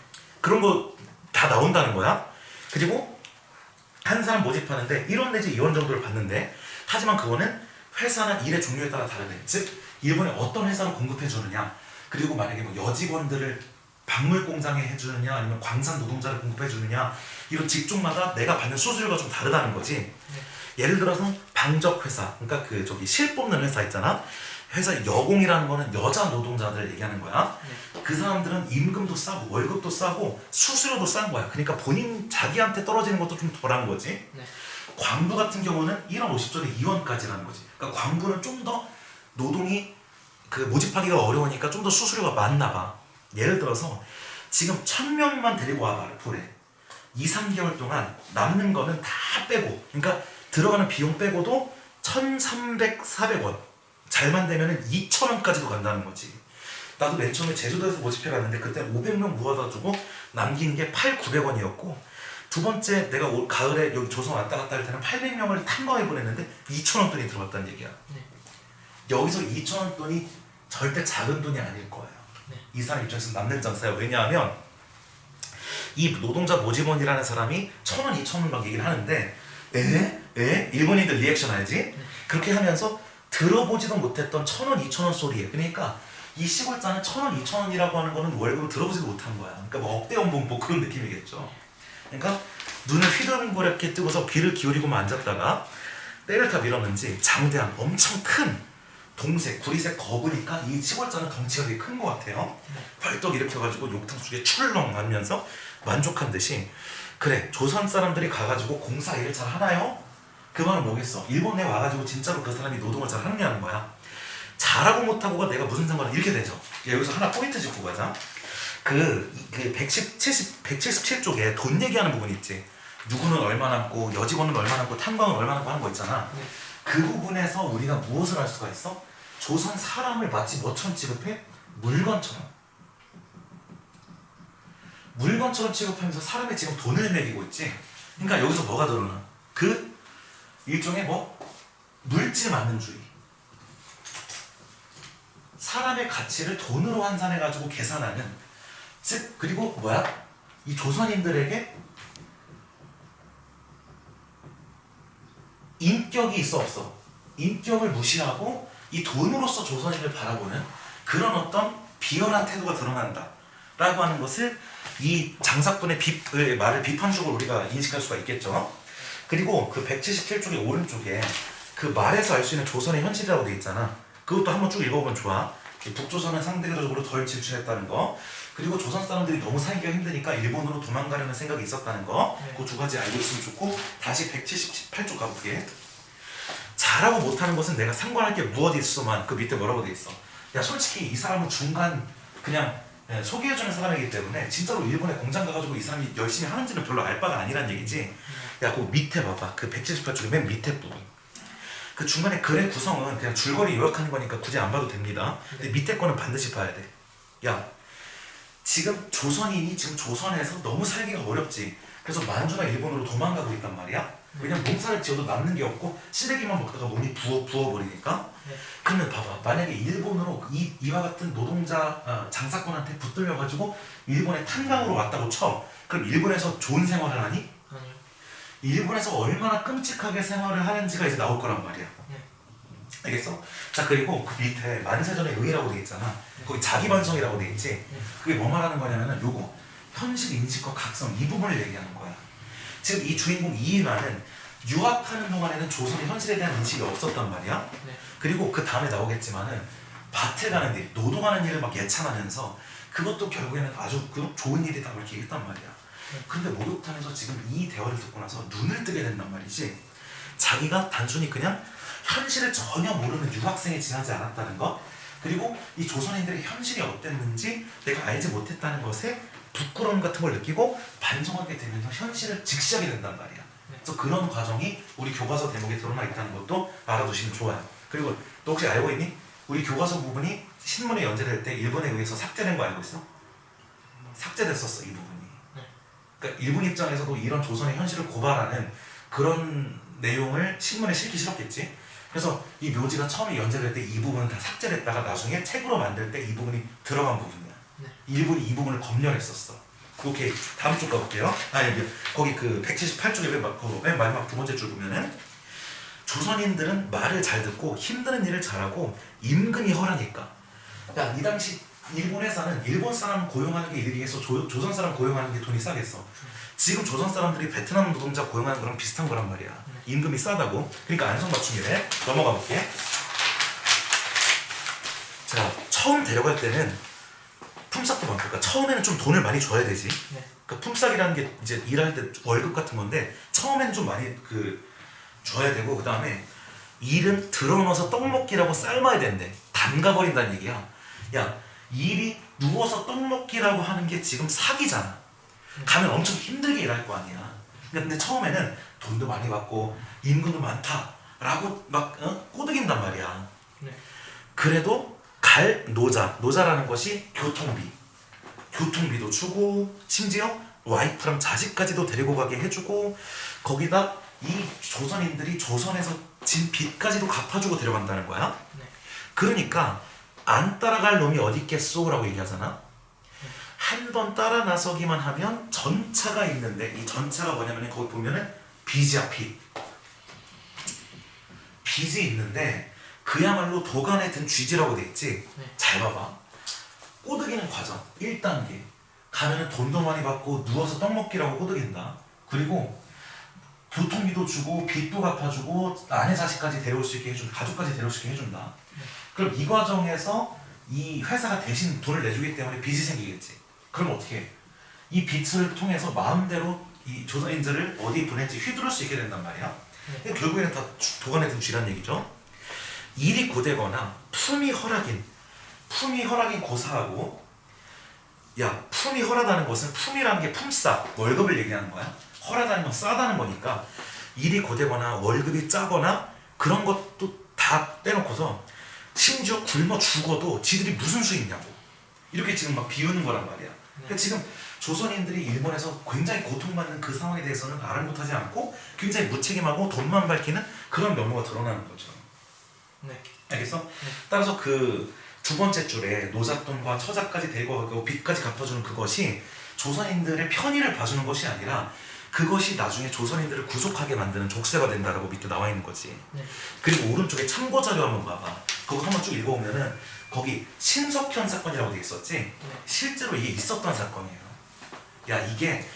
그런 거 다 나온다는 거야. 그리고 한 사람 모집하는데 1원 내지 2원 정도를 받는데, 하지만 그거는 회사나 일의 종류에 따라 다르대. 즉 일본에 어떤 회사로 공급해 주느냐, 그리고 만약에 뭐 여직원들을 박물 공장에 해주느냐 아니면 광산 노동자를 공급해 주느냐, 이런 직종마다 내가 받는 수수료가 좀 다르다는 거지. 네. 예를 들어서 방적 회사, 그러니까 그 저기 실 뽑는 회사 있잖아. 회사 여공이라는 거는 여자 노동자들 얘기하는 거야. 네. 그 사람들은 임금도 싸고 월급도 싸고 수수료도 싼 거야. 그러니까 자기한테 떨어지는 것도 좀 덜한 거지. 네. 광부 같은 경우는 1원 50전에 2원까지라는 거지. 그러니까 광부는 좀 더 노동이 모집하기가 어려우니까 좀 더 수수료가 많나 봐. 예를 들어서 지금 1000명만 데리고 와봐, 볼에 2-3개월 동안 남는 거는 다 빼고, 그러니까 들어가는 비용 빼고도 1300, 400원, 잘만 되면은 2000원까지도 간다는 거지. 나도 맨 처음에 제주도에서 모집해 갔는데 그때 500명 모아다 주고 남긴 게 8,900원이었고, 두 번째 내가 올 가을에 여기 조선 왔다 갔다 할 때는 800명을 탐방해 보냈는데 2,000원 돈이 들어갔다는 얘기야. 네. 여기서 2,000원 돈이 절대 작은 돈이 아닐 거예요. 네. 이 사람 입장에서 남는 장사야. 왜냐하면 이 노동자 모집원이라는 사람이 1,000원, 2,000원 막 얘기를 하는데, 일본인들 리액션 알지? 그렇게 하면서 들어보지도 못했던 1,000원, 2,000원 소리에, 그러니까 이 시골자는 1,000원, 2,000원이라고 하는 거는 월급을 들어보지도 못한 거야. 그러니까 뭐 억대 연봉 뭐 그런 느낌이겠죠. 그러니까 눈을 휘둥그렇게 뜨고서 귀를 기울이고만 앉았다가 때를 다 밀었는지 장대한 엄청 큰 동색, 구리색 거구니까 이 시골자는 덩치가 되게 큰 것 같아요. 벌떡 일으켜가지고 욕탕 속에 출렁 하면서 만족한 듯이, 그래 조선 사람들이 가가지고 공사 일을 잘 하나요? 그 말은 뭐겠어? 일본에 와가지고 진짜로 그 사람이 노동을 잘 하느냐는 거야. 잘하고 못하고가 내가 무슨 상관을, 이렇게 되죠. 여기서 하나 포인트 짚고 가자. 177쪽에 돈 얘기하는 부분 있지. 누구는 얼마 남고 여직원은 얼마 남고 탐방은 얼마 남고 하는 거 있잖아. 네. 그 부분에서 우리가 무엇을 할 수가 있어? 조선 사람을 마치 뭐처럼 취급해? 물건처럼 취급하면서 사람의 지금 돈을 매기고 있지. 그러니까 여기서 뭐가 드러나? 그 일종의 물질 만능주의. 사람의 가치를 돈으로 환산해가지고 계산하는, 즉 그리고 이 조선인들에게 인격이 있어 없어? 인격을 무시하고 이 돈으로서 조선인을 바라보는 그런 어떤 비열한 태도가 드러난다 라고 하는 것을 이 장사꾼의 말을 비판적으로 우리가 인식할 수가 있겠죠. 그리고 그 177쪽의 오른쪽에 그 말에서 알 수 있는 조선의 현실이라고 돼 있잖아. 그것도 한번 쭉 읽어보면 좋아. 북조선은 상대적으로 덜 질주했다는 거, 그리고 조선 사람들이 너무 살기가 힘드니까 일본으로 도망가려는 생각이 있었다는 거, 그 두 가지 알고 있으면 좋고, 다시 178쪽 가볼게. 잘하고 못하는 것은 내가 상관할 게 무엇이 있어만, 그 밑에 뭐라고 돼 있어. 야, 솔직히 이 사람은 중간 그냥 소개해주는 사람이기 때문에 진짜로 일본에 공장 가가지고 이 사람이 열심히 하는지는 별로 알 바가 아니란 얘기지. 야, 그 밑에 봐봐. 그 178쪽의 맨 밑에 부분. 그 중간에 글의 구성은 그냥 줄거리 요약하는 거니까 굳이 안 봐도 됩니다. 근데 밑에 거는 반드시 봐야 돼. 야, 지금 조선인이 지금 조선에서 너무 살기가 어렵지. 그래서 만주가 일본으로 도망가고 있단 말이야. 왜냐면 농사를 지어도 남는 게 없고 쓰레기만 먹다가 몸이 부어버리니까. 그러면 봐봐, 만약에 일본으로 이와 같은 노동자 장사꾼한테 붙들려가지고 일본에 탄광으로 왔다고 쳐. 그럼 일본에서 좋은 생활을 하니? 아니요. 일본에서 얼마나 끔찍하게 생활을 하는지가 이제 나올 거란 말이야. 알겠어? 자, 그리고 그 밑에 만세전의 의의라고 돼 있잖아. 거기 자기반성이라고 돼 있지. 그게 뭐 말하는 거냐면은 요거 현실 인식과 각성 이 부분을 얘기하는 거야. 지금 이 주인공 이인화는 유학하는 동안에는 조선의 현실에 대한 인식이 없었단 말이야. 그리고 그 다음에 나오겠지만은 밭에 가는 일, 노동하는 일을 막 예찬하면서 그것도 결국에는 아주 좋은 일이다 이렇게 얘기했단 말이야. 근데 목욕탕에서 지금 이 대화를 듣고 나서 눈을 뜨게 된단 말이지. 자기가 단순히 그냥 현실을 전혀 모르는 유학생에 지나지 않았다는 것, 그리고 이 조선인들의 현실이 어땠는지 내가 알지 못했다는 것에 부끄러움 같은 걸 느끼고 반성하게 되면서 현실을 직시하게 된단 말이야. 그래서 그런 과정이 우리 교과서 대목에 드러나 있다는 것도 알아두시면 좋아요. 그리고 너 혹시 알고 있니? 우리 교과서 부분이 신문에 연재될 때 일본에 의해서 삭제된 거 알고 있어? 삭제됐었어, 이 부분이. 그러니까 일본 입장에서도 이런 조선의 현실을 고발하는 그런 내용을 신문에 실기 싫었겠지. 그래서 이 묘지가 처음에 연재될 때 이 부분은 다 삭제됐다가 나중에 책으로 만들 때 이 부분이 들어간 부분이야. 일본이 이 부분을 검열했었어. 오케이, 다음 쪽 가볼게요. 거기 그 178쪽에 맨 마지막 두 번째 줄 보면은 조선인들은 말을 잘 듣고 힘드는 일을 잘하고 임금이 허라니까. 야, 이 당시 일본 회사는 일본 사람 고용하는 게 일에 비해서 조선 사람 고용하는 게 돈이 싸겠어. 지금 조선 사람들이 베트남 노동자 고용하는 거랑 비슷한 거란 말이야. 임금이 싸다고. 그러니까 안성맞춤이래. 넘어가 볼게. 자, 처음 데려갈 때는 품삯도 많고, 그러니까 처음에는 좀 돈을 많이 줘야 되지. 그러니까 품삯이라는 게 이제 일할 때 월급 같은 건데 처음에는 좀 많이 줘야 되고, 그 다음에 일은 들어넣어서 떡 먹기라고 삶아야 된대. 담가버린다는 얘기야. 야, 일이 누워서 떡 먹기라고 하는 게 지금 사기잖아. 가면 엄청 힘들게 일할 거 아니야. 근데 처음에는 돈도 많이 받고 임금도 많다라고 막 꼬드긴단 말이야. 그래도 갈 노자라는 것이 교통비도 주고 심지어 와이프랑 자식까지도 데리고 가게 해주고, 거기다 이 조선인들이 조선에서 진 빚까지도 갚아주고 데려간다는 거야. 그러니까 안 따라갈 놈이 어디 있겠소 라고 얘기하잖아. 한 번 따라 나서기만 하면 전차가 있는데, 이 전차가 뭐냐면 거기 보면은 빚이야, 빚이 있는데 그야말로 도간에 든 쥐지라고 돼 있지. 잘 봐봐. 꼬드기는 과정 1단계. 가면은 돈도 많이 받고 누워서 떡 먹기라고 꼬드긴다. 그리고 교통비도 주고 빚도 갚아주고 아내 자식까지 데려올 수 있게 해준다. 가족까지 데려올 수 있게 해준다. 그럼 이 과정에서 이 회사가 대신 돈을 내주기 때문에 빚이 생기겠지. 그럼 어떻게 해? 이 빚을 통해서 마음대로 이 조선인들을 어디 보낼지 휘두를 수 있게 된단 말이야. 결국에는 다 도간에 든 쥐란 얘기죠. 일이 고되거나 품이 허락인 고사하고, 야, 품이 허라다는 것은 품이라는 게 품싸, 월급을 얘기하는 거야. 허라다는 건 싸다는 거니까 일이 고되거나 월급이 짜거나 그런 것도 다 떼놓고서 심지어 굶어 죽어도 지들이 무슨 수 있냐고 이렇게 지금 막 비우는 거란 말이야. 그러니까 지금 조선인들이 일본에서 굉장히 고통받는 그 상황에 대해서는 아랑곳하지 않고 굉장히 무책임하고 돈만 밝히는 그런 면모가 드러나는 거죠. 알겠어? 따라서 그 두 번째 줄에 노잣돈과 처자까지 데리고 가고 빚까지 갚아주는 그것이 조선인들의 편의를 봐주는 것이 아니라 그것이 나중에 조선인들을 구속하게 만드는 족쇄가 된다라고 밑에 나와 있는 거지. 그리고 오른쪽에 참고 자료 한번 봐봐. 그거 한번 쭉 읽어보면은 거기 신석현 사건이라고 돼 있었지. 실제로 이게 있었던 사건이에요. 야 이게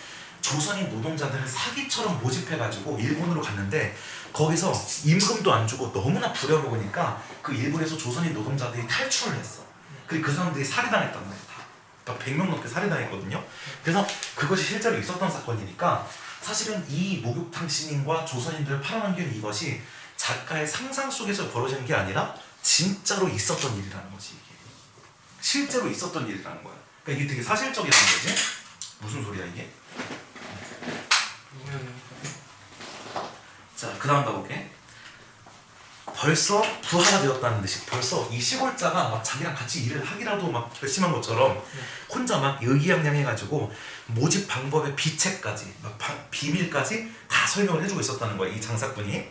조선인 노동자들을 사기처럼 모집해가지고 일본으로 갔는데 거기서 임금도 안 주고 너무나 부려먹으니까 그 일본에서 조선인 노동자들이 탈출을 했어. 그리고 그 사람들이 살해당했단 말이야. 다. 그러니까 100명 넘게 살해당했거든요. 그래서 그것이 실제로 있었던 사건이니까 사실은 이 목욕탕 시민과 조선인들을 팔아넘기는 이것이 작가의 상상 속에서 벌어지는 게 아니라 진짜로 있었던 일이라는 거지. 이게. 실제로 있었던 일이라는 거야. 그러니까 이게 되게 사실적이라는 거지. 무슨 소리야 이게? 자, 그 다음 가볼게. 벌써 부하가 되었다는 듯이 벌써 이 시골자가 막 자기랑 같이 일을 하기라도 막 결심한 것처럼 혼자 막 의기양양해가지고 모집 방법의 비책까지 막 비밀까지 다 설명을 해주고 있었다는 거야. 이 장사꾼이.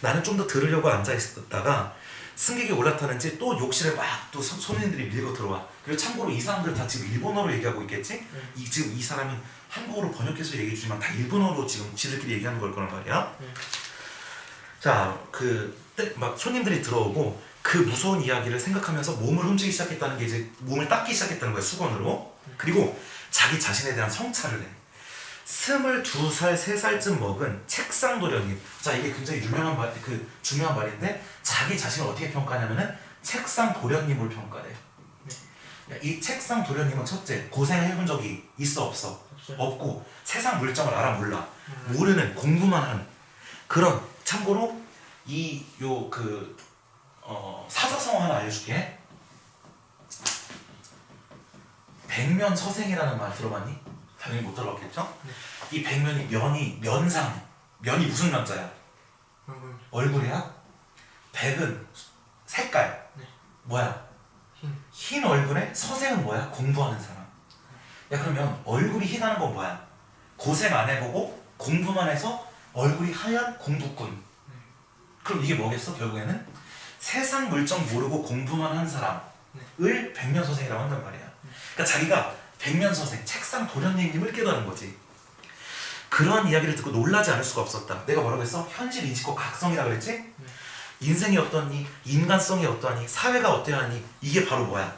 나는 좀 더 들으려고 앉아 있었다가 승객이 올라타는지 또 욕실에 막 또 손님들이 밀고 들어와. 그리고 참고로 이 사람들 다 지금 일본어로 얘기하고 있겠지? 지금 이 사람이 한국어로 번역해서 얘기해 주지만 다 일본어로 지금 지들끼리 얘기하는 걸 거란 말이야. 자, 막 손님들이 들어오고 그 무서운 이야기를 생각하면서 몸을 훔치기 시작했다는 게 이제 몸을 닦기 시작했다는 거야, 수건으로. 그리고 자기 자신에 대한 성찰을 해. 22살, 3살쯤 먹은 책상 도련님. 자, 이게 굉장히 유명한 말, 중요한 말인데 자기 자신을 어떻게 평가하냐면은 책상 도련님을 평가해. 이 책상 도련님은 첫째, 고생을 해본 적이 있어 없어? 없고 세상 물정을 알아 몰라. 모르는 공부만 하는 그런. 참고로 사자성어 하나 알려줄게. 백면서생이라는 말 들어봤니? 당연히 못 들어봤겠죠? 이 백면이 면이 무슨 남자야? 얼굴이야? 백은 색깔. 뭐야? 흰 얼굴에 서생은 뭐야? 공부하는 사람. 야 그러면 얼굴이 희다는 건 뭐야? 고생 안 해보고 공부만 해서 얼굴이 하얀 공부꾼. 그럼 이게 뭐겠어? 결국에는 세상 물정 모르고 공부만 한 사람을 백면서생이라고 한단 말이야. 그러니까 자기가 백면서생, 책상 도련님을 깨달은 거지. 그런 이야기를 듣고 놀라지 않을 수가 없었다. 내가 뭐라고 했어? 현실 인식과 각성이라고 그랬지? 인생이 어떠니? 인간성이 어떠니? 사회가 어떠하니? 이게 바로 뭐야?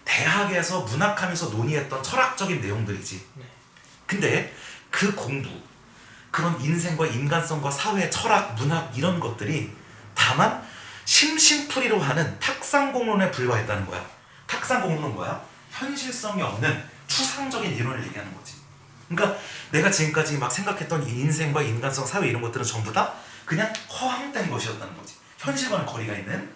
대학에서 문학하면서 논의했던 철학적인 내용들이지. 근데 그 공부, 그런 인생과 인간성과 사회, 철학, 문학 이런 것들이 다만 심심풀이로 하는 탁상공론에 불과했다는 거야. 탁상공론은 뭐야? 현실성이 없는 추상적인 이론을 얘기하는 거지. 그러니까 내가 지금까지 막 생각했던 이 인생과 인간성, 사회 이런 것들은 전부 다 그냥 허황된 것이었다는 거지. 현실과는 거리가 있는.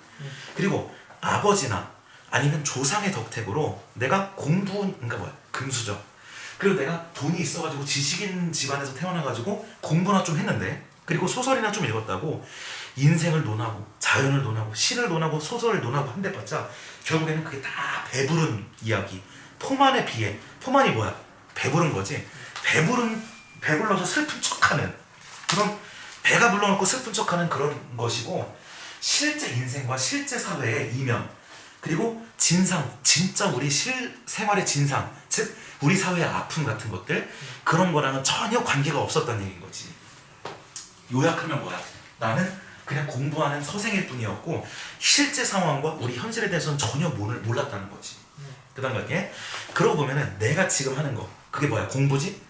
그리고 아버지나 아니면 조상의 덕택으로 내가 그러니까 뭐야? 금수저. 그리고 내가 돈이 있어가지고 지식인 집안에서 태어나가지고 공부나 좀 했는데, 그리고 소설이나 좀 읽었다고 인생을 논하고 자연을 논하고 시를 논하고 소설을 논하고 한대 봤자 결국에는 그게 다 배부른 이야기. 포만에 비해. 포만이 뭐야? 배부른 거지. 배불러서 슬픈 척하는 그런, 배가 불러놓고 슬픈 척하는 그런 것이고, 실제 인생과 실제 사회의 이면, 그리고 진상, 진짜 우리 실생활의 진상, 즉 우리 사회의 아픔 같은 것들, 그런 거랑은 전혀 관계가 없었다는 얘기인 거지. 요약하면 뭐야? 나는 그냥 공부하는 서생일 뿐이었고 실제 상황과 우리 현실에 대해서는 전혀 몰랐다는 거지. 그 다음 갈게. 그러고 보면은 내가 지금 하는 거, 그게 뭐야? 공부지?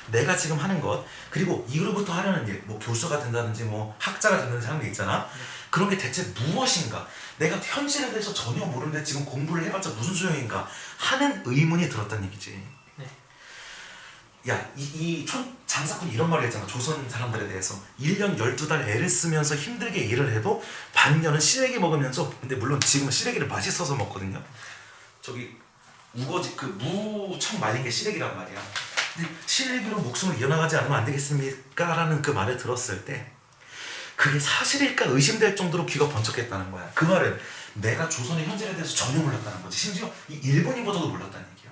내가 지금 하는 것, 그리고 이후로부터 하려는 일, 뭐 교수가 된다든지 뭐 학자가 된다든지 하는 게 있잖아. 그런 게 대체 무엇인가? 내가 현실에 대해서 전혀 모르는데 지금 공부를 해봤자 무슨 소용인가 하는 의문이 들었다는 얘기지. 야, 장사꾼이 이런 말을 했잖아. 조선 사람들에 대해서 1년 12달 애를 쓰면서 힘들게 일을 해도 반년은 시래기 먹으면서, 근데 물론 지금은 시래기를 맛있어서 먹거든요. 저기 우거지, 무청 말린 게 시래기란 말이야. 근데 시래기로 목숨을 이어나가지 않으면 안 되겠습니까? 라는 그 말을 들었을 때 그게 사실일까 의심될 정도로 귀가 번쩍했다는 거야. 그 말은 내가 조선의 현실에 대해서 전혀 몰랐다는 거지. 심지어 이 일본인보다도 몰랐다는 얘기야.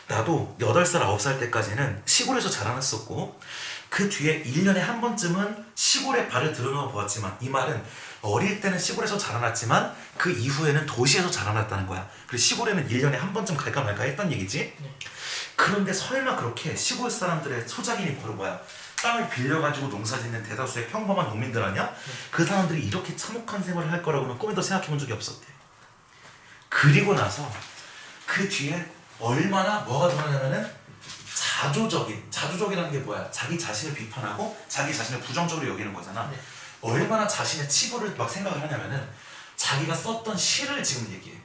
나도 8살, 9살 때까지는 시골에서 자라났었고 그 뒤에 1년에 한 번쯤은 시골에 발을 들여놓아 보았지만, 이 말은 어릴 때는 시골에서 자라났지만 그 이후에는 도시에서 자라났다는 거야. 그래서 시골에는 1년에 한 번쯤 갈까 말까 했단 얘기지. 그런데 설마 그렇게 시골 사람들의 소작인이 바로 뭐야? 땅을 빌려가지고 농사짓는 대다수의 평범한 농민들 아니야? 그 사람들이 이렇게 참혹한 생활을 할 거라고는 꿈에도 생각해본 적이 없었대. 그리고 나서 그 뒤에 얼마나 뭐가 드러나냐면은 자조적이라는 게 뭐야? 자기 자신을 비판하고 자기 자신을 부정적으로 여기는 거잖아. 네. 얼마나 자신의 치부를 막 생각을 하냐면은 자기가 썼던 시를 지금 얘기해.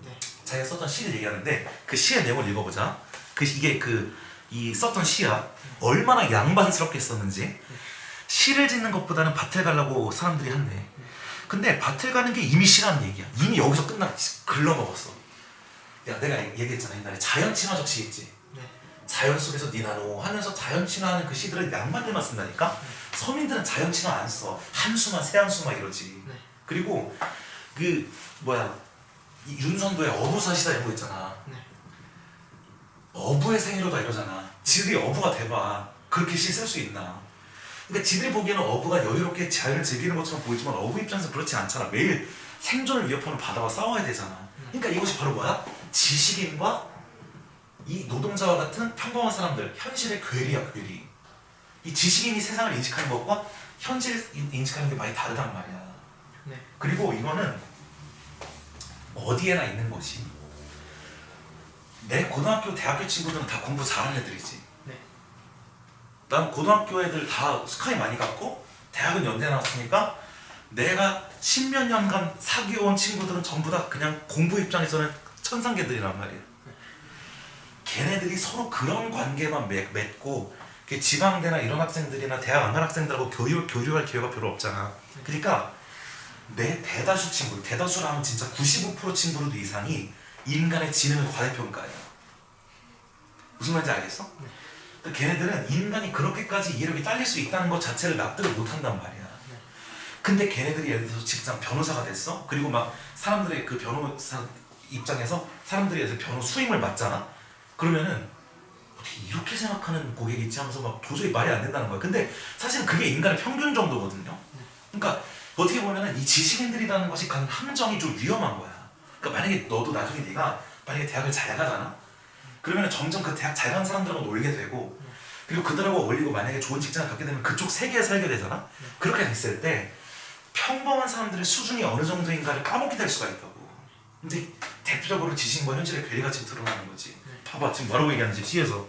네. 자기가 썼던 시를 얘기하는데 그 시의 내용을 읽어보자. 이게 이 썼던 시야. 얼마나 양반스럽게 썼는지. 시를 짓는 것보다는 밭을 가려고 사람들이 한대. 근데 밭을 가는 게 이미 시라는 얘기야. 이미 여기서 글러먹었어. 야, 내가 얘기했잖아 옛날에 자연 친화적 시 있지. 네. 자연 속에서 니나노 하면서 자연 친화하는 그 시들을 양반들만 쓴다니까. 서민들은 자연 친화 안 써. 한수만 세한수만 이러지. 네. 그리고 이 윤선도의 어부사시다 이런 거 있잖아. 네. 어부의 생애로다 이러잖아. 지들이 어부가 돼봐. 그렇게 시 쓸 수 있나? 그러니까 지들이 보기에는 어부가 여유롭게 자연을 즐기는 것처럼 보이지만 어부 입장에서 그렇지 않잖아. 매일 생존을 위협하는 바다와 싸워야 되잖아. 그러니까 이것이 바로 뭐야? 지식인과 이 노동자와 같은 평범한 사람들, 현실의 괴리야, 괴리. 이 지식인이 세상을 인식하는 것과 현실 인식하는 게 많이 다르단 말이야. 네. 그리고 이거는 어디에나 있는 것이 내 고등학교, 대학교 친구들은 다 공부 잘하는 애들이지. 네. 난 고등학교 애들 다 스카이 많이 갔고 대학은 연대 나왔으니까 내가 십몇 년간 사귀어온 친구들은 전부 다 그냥 공부 입장에서는 천상계들이란 말이야. 걔네들이 서로 그런 관계만 맺고 지방대나 이런 학생들이나 대학 안 간 학생들하고 교류할 기회가 별로 없잖아. 그러니까 내 대다수 친구, 대다수라 하면 진짜 95% 친구들도 이상이 인간의 지능을 과대평가해요. 무슨 말인지 알겠어? 근데 걔네들은 인간이 그렇게까지 이해력이 딸릴 수 있다는 것 자체를 납득을 못한단 말이야. 근데 걔네들이 예를 들어서 직장 변호사가 됐어? 그리고 막 사람들의 그 변호사 입장에서 사람들이 예를 들어 변호 수임을 맡잖아? 그러면은 어떻게 이렇게 생각하는 고객이 있지 하면서 막 도저히 말이 안 된다는 거야. 근데 사실은 그게 인간의 평균 정도거든요. 그러니까 어떻게 보면은 이 지식인들이라는 것이 갖는 함정이 좀 위험한 거야. 그러니까 만약에 너도 나중에 네가 만약에 대학을 잘 가잖아? 그러면 점점 그 대학 잘 간 사람들하고 놀게 되고 그리고 그들하고 어울리고 만약에 좋은 직장을 갖게 되면 그쪽 세계에 살게 되잖아? 그렇게 됐을 때 평범한 사람들의 수준이 어느 정도인가를 까먹게 될 수가 있다고. 근데 대표적으로 지식과 현실의 괴리가 지금 드러나는 거지. 봐봐 지금 뭐라고 얘기하는지 시에서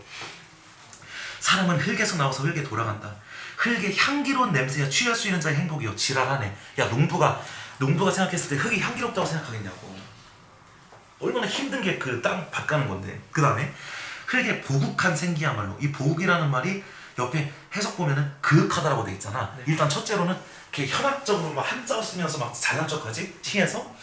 사람은 흙에서 나와서 흙에 돌아간다. 흙의 향기로운 냄새에 취할 수 있는 자의 행복이요 지랄하네. 야 농부가 생각했을 때 흙이 향기롭다고 생각하겠냐고. 얼마나 힘든 게 그 땅 밭 가는 건데. 그 다음에 흙의 보국한 생기야말로. 이 보국이라는 말이 옆에 해석 보면은 그윽하다라고 돼 있잖아. 네. 일단 첫째로는 이렇게 현학적으로 막 한자어 쓰면서 막 잘난 척하지 시에서.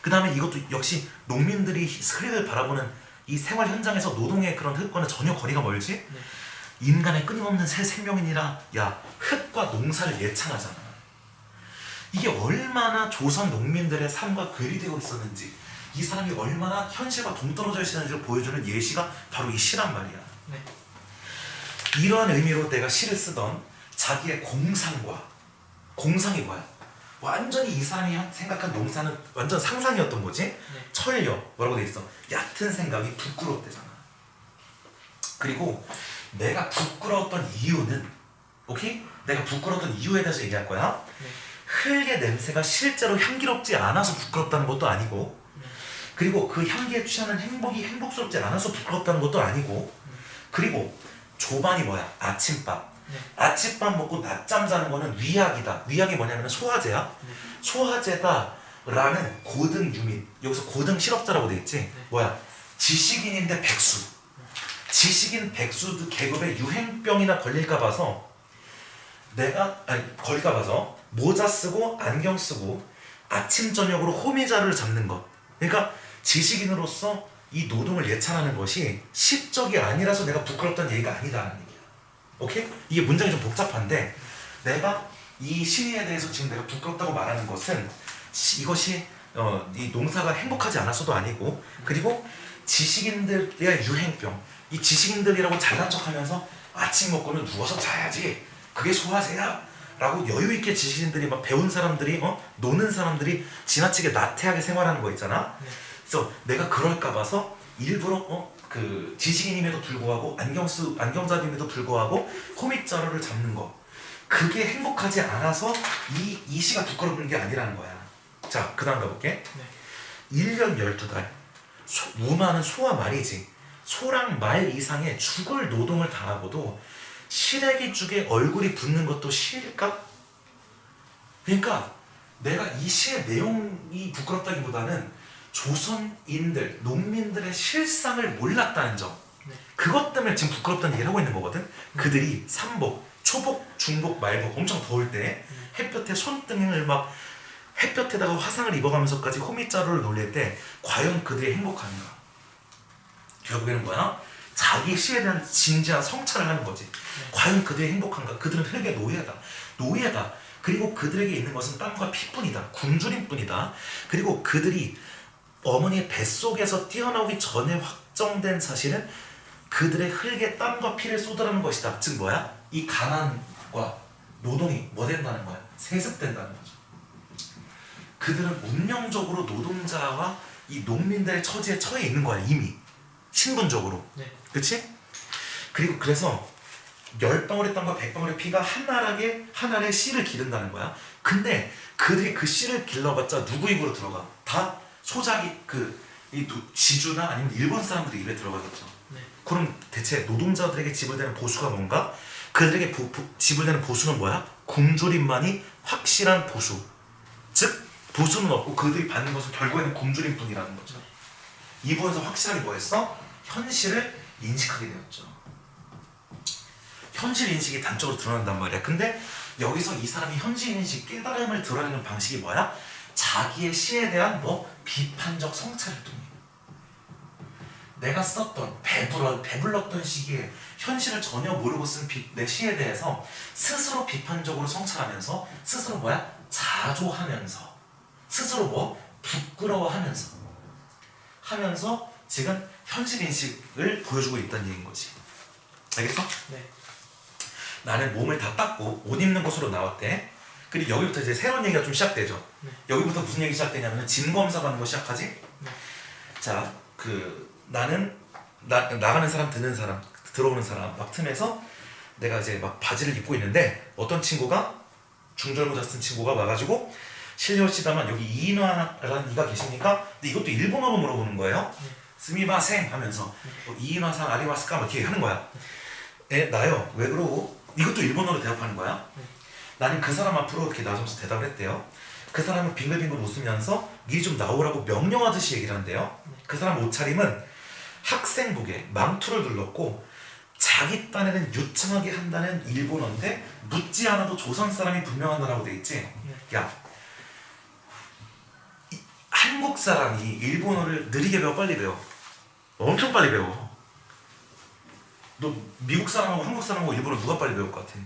그 다음에 이것도 역시 농민들이 흙을 바라보는 이 생활 현장에서 노동의 그런 흙과는 전혀 거리가 멀지. 네. 인간의 끊임없는 새 생명이니라. 야 흙과 농사를 예찬하잖아. 이게 얼마나 조선 농민들의 삶과 괴리되어 있었는지, 이 사람이 얼마나 현실과 동떨어져 있었는지를 보여주는 예시가 바로 이 시란 말이야. 네. 이러한 의미로 내가 시를 쓰던 자기의 공상이 뭐야? 완전히 이 사람이 생각한 농사는 완전 상상이었던 거지. 네. 철려 뭐라고 돼 있어? 얕은 생각이 부끄럽대잖아. 그리고 내가 부끄러웠던 이유는, 오케이? 내가 부끄러웠던 이유에 대해서 얘기할 거야. 네. 흙의 냄새가 실제로 향기롭지 않아서 부끄럽다는 것도 아니고, 그리고 그 향기에 취하는 행복이 행복스럽지 않아서 부끄럽다는 것도 아니고, 그리고 조반이 뭐야? 아침밥. 네. 아침밥 먹고 낮잠 자는 거는 위약이다. 위약이 뭐냐면 소화제야. 네. 소화제다 라는 고등 유민, 여기서 고등 실업자라고 돼 있지. 뭐야? 지식인인데 백수. 지식인 백수 계급에 유행병이나 걸릴까 봐서 걸릴까 봐서 모자 쓰고 안경 쓰고 아침 저녁으로 호미자루를 잡는 것. 그러니까 지식인으로서 이 노동을 예찬하는 것이 시적이 아니라서 내가 부끄럽다는 얘기가 아니다라는 얘기야. 오케이? 이게 문장이 좀 복잡한데 내가 이 시에 대해서 지금 내가 부끄럽다고 말하는 것은 이것이 이 농사가 행복하지 않아서도 아니고, 그리고 지식인들의 유행병, 이 지식인들이라고 잘난 척하면서 아침 먹고는 누워서 자야지 그게 소화제야 라고 여유있게 지식인들이 막 배운 사람들이 노는 사람들이 지나치게 나태하게 생활하는 거 있잖아. 네. 그래서 내가 그럴까 봐서 일부러 그 지식인임에도 불구하고 안경잡임에도 불구하고 코믹 자루를 잡는 거, 그게 행복하지 않아서 이 시가 부끄러운 게 아니라는 거야. 자, 그 다음 가볼게. 네. 1년 12달 우마는 소와 말이지. 소랑 말 이상의 죽을 노동을 당하고도 시래기 죽에 얼굴이 붓는 것도 시일까? 그러니까 내가 이 시의 내용이 부끄럽다기보다는 조선인들, 농민들의 실상을 몰랐다는 점, 네. 그것 때문에 지금 부끄럽다는 얘기를 하고 있는 거거든. 그들이 삼복, 초복, 중복, 말복 엄청 더울 때 햇볕에 손등을 막 햇볕에다가 화상을 입어가면서까지 호미자루를 놀릴 때 과연 그들이 행복한가? 결국에는 뭐야? 자기 시에 대한 진지한 성찰을 하는 거지. 과연 그들이 행복한가? 그들은 흙의 노예다. 노예다. 그리고 그들에게 있는 것은 땀과 피뿐이다. 굶주림뿐이다. 그리고 그들이 어머니의 뱃속에서 뛰어나오기 전에 확정된 사실은 그들의 흙에 땀과 피를 쏟아내는 것이다. 즉 뭐야? 이 가난과 노동이 뭐 된다는 거야? 세습된다는 거죠. 그들은 운명적으로 노동자와 이 농민들의 처지에 처해 있는 거야. 이미 신분적으로. 네. 그치? 그리고 그래서 10방울의 땀과 100방울의 피가 한 알의 씨를 기른다는 거야. 근데 그들이 그 씨를 길러봤자 누구 입으로 들어가? 다 소작이 이 지주나 아니면 일본 사람들이 입에 들어가겠죠. 네. 그럼 대체 노동자들에게 지불되는 보수가 뭔가? 그들에게 지불되는 보수는 뭐야? 굶주림만이 확실한 보수. 즉 보수는 없고 그들이 받는 것은 결국에는 굶주림뿐이라는 거죠. 이 부분에서 확실하게 뭐했어? 현실을 인식하게 되었죠. 현실 인식이 단적으로 드러난단 말이야. 근데 여기서 이 사람이 현실 인식, 깨달음을 드러내는 방식이 뭐야? 자기의 시에 대한 비판적 성찰을 통해. 내가 썼던 배불렀던 시기에 현실을 전혀 모르고 쓴 내 시에 대해서 스스로 비판적으로 성찰하면서 스스로 뭐야? 자조하면서 스스로 부끄러워하면서 하면서 지금 현실 인식을 보여주고 있다는 얘기인 거지. 알겠어? 네. 나는 몸을 다 닦고 옷 입는 곳으로 나왔대. 그리고 여기부터 이제 새로운 얘기가 좀 시작되죠. 네. 여기부터 무슨 얘기 시작되냐면 짐 검사 받는 거 시작하지. 네. 자, 나는 나가는 사람, 드는 사람, 들어오는 사람 막 틈에서 내가 이제 막 바지를 입고 있는데 어떤 친구가 중절모자 쓴 친구가 와가지고 실례하시다만 여기 이인화라는 이가 계십니까? 근데 이것도 일본어로 물어보는 거예요. 네. 스미마생 하면서 이인화상 아리마스까 막 이렇게 하는 거야. 나요. 왜 그러고? 이것도 일본어로 대답하는 거야. 나는 그 사람 앞으로 이렇게 나서서 대답을 했대요. 그 사람은 빙글빙글 웃으면서 미리 좀 나오라고 명령하듯이 얘기를 한대요. 그 사람 옷차림은 학생복에 망토를 둘렀고 자기 딴에는 유창하게 한다는 일본어인데 묻지 않아도 조선 사람이 분명하다라고 돼 있지. 야, 한국 사람이 일본어를 느리게 배워 빨리 배워? 엄청 빨리 배워. 너 미국 사람하고 한국 사람하고 일본어 누가 빨리 배울 것 같아?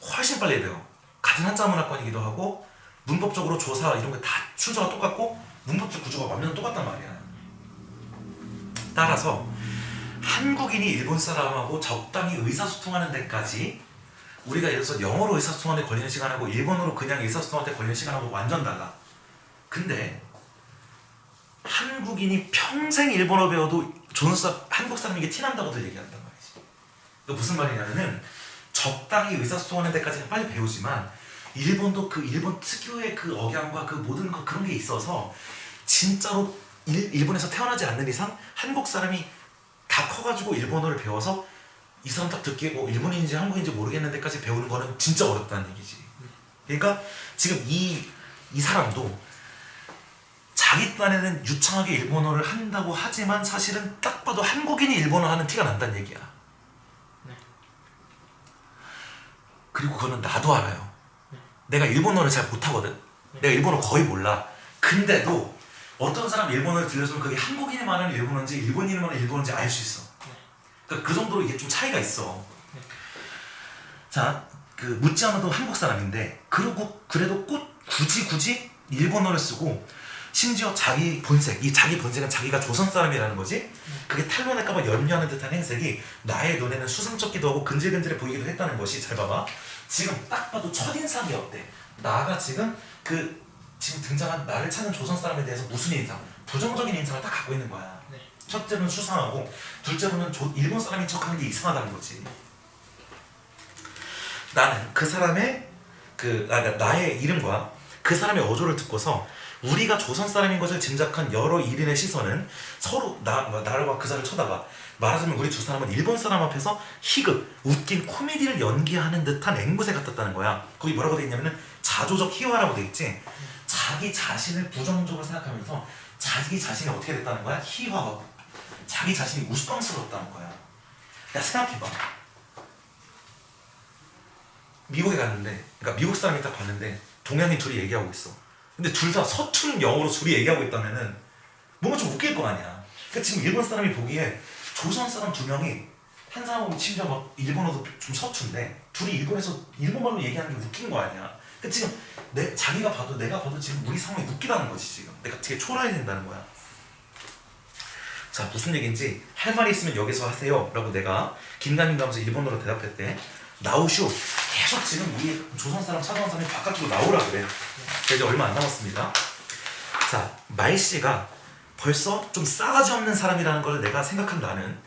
훨씬 빨리 배워. 같은 한자 문화권이기도 하고 문법적으로 조사 이런 거 다 순서가 똑같고 문법적 구조가 완전 똑같단 말이야. 따라서 한국인이 일본 사람하고 적당히 의사소통하는 데까지 우리가 예를 들어서 영어로 의사소통하는 데 걸리는 시간하고 일본어로 그냥 의사소통하는 데 걸리는 시간하고 완전 달라. 근데 한국인이 평생 일본어 배워도 한국 사람에게 티난다고들 얘기한단 말이지. 그 무슨 말이냐면은 적당히 의사소통하는 데까지는 빨리 배우지만 일본도 그 일본 특유의 그 억양과 그 모든 그런 게 있어서 진짜로 일본에서 태어나지 않는 이상 한국 사람이 다 커가지고 일본어를 배워서 이 사람 딱 듣기에 일본인인지 한국인인지 모르겠는 데까지 배우는 거는 진짜 어렵다는 얘기지. 그러니까 지금 이 사람도 자기 딴에는 유창하게 일본어를 한다고 하지만 사실은 딱 봐도 한국인이 일본어 하는 티가 난다는 얘기야. 그리고 그거는 나도 알아요. 내가 일본어를 잘 못하거든. 내가 일본어 거의 몰라. 근데도 어떤 사람 일본어를 들려주면 그게 한국인이 말하는 일본어인지 일본인이 말하는 일본어인지 알 수 있어. 그러니까 그 정도로 이게 좀 차이가 있어. 자, 묻지 않아도 한국 사람인데 그래도 굳이 일본어를 쓰고 심지어 자기 본색, 이 자기 본색은 자기가 조선 사람이라는 거지. 그게 탈론할까봐 염려하는 듯한 행색이 나의 눈에는 수상쩍기도 하고 근질근질해 보이기도 했다는 것이, 잘 봐봐. 지금 딱 봐도 첫인상이 어때? 나가 지금 지금 등장한 나를 찾는 조선 사람에 대해서 무슨 인상? 부정적인 인상을 딱 갖고 있는 거야. 첫째로는 수상하고 둘째로는 일본 사람인 척하는 게 이상하다는 거지. 나는 그 사람의 나의 이름과 그 사람의 어조를 듣고서 우리가 조선 사람인 것을 짐작한 여러 일인의 시선은 서로 나와 그자를 쳐다봐. 말하자면 우리 두 사람은 일본 사람 앞에서 희극, 웃긴 코미디를 연기하는 듯한 앵무새 같았다는 거야. 거기 뭐라고 돼 있냐면은 자조적 희화라고 돼 있지. 자기 자신을 부정적으로 생각하면서 자기 자신이 어떻게 됐다는 거야? 희화가. 자기 자신이 우스꽝스러웠다는 거야. 야, 생각해봐. 미국에 갔는데, 그러니까 미국 사람이 딱 봤는데 동양인 둘이 얘기하고 있어. 근데 둘 다 서툰 영어로 둘이 얘기하고 있다면은 뭔가 좀 웃길 거 아니야. 그러니까 지금 일본 사람이 보기에 조선 사람 두 명이, 한 사람은 심지어 막 일본어도 좀 서툰데 둘이 일본에서 일본말로 얘기하는 게 웃긴 거 아니야. 그러니까 지금 자기가 봐도 내가 봐도 지금 우리 상황이 웃기다는 거지. 지금 내가 되게 초라해야 된다는 거야. 자, 무슨 얘기인지 할 말이 있으면 여기서 하세요 라고 내가 긴가민가 하면서 일본어로 대답했대. 나오쇼. 계속 지금 우리 조선 사람 찾아온 사람이 바깥으로 나오라 그래. 이제 얼마 안 남았습니다. 자, 말씨가 벌써 좀 싸가지 없는 사람이라는 걸 내가 생각한 나는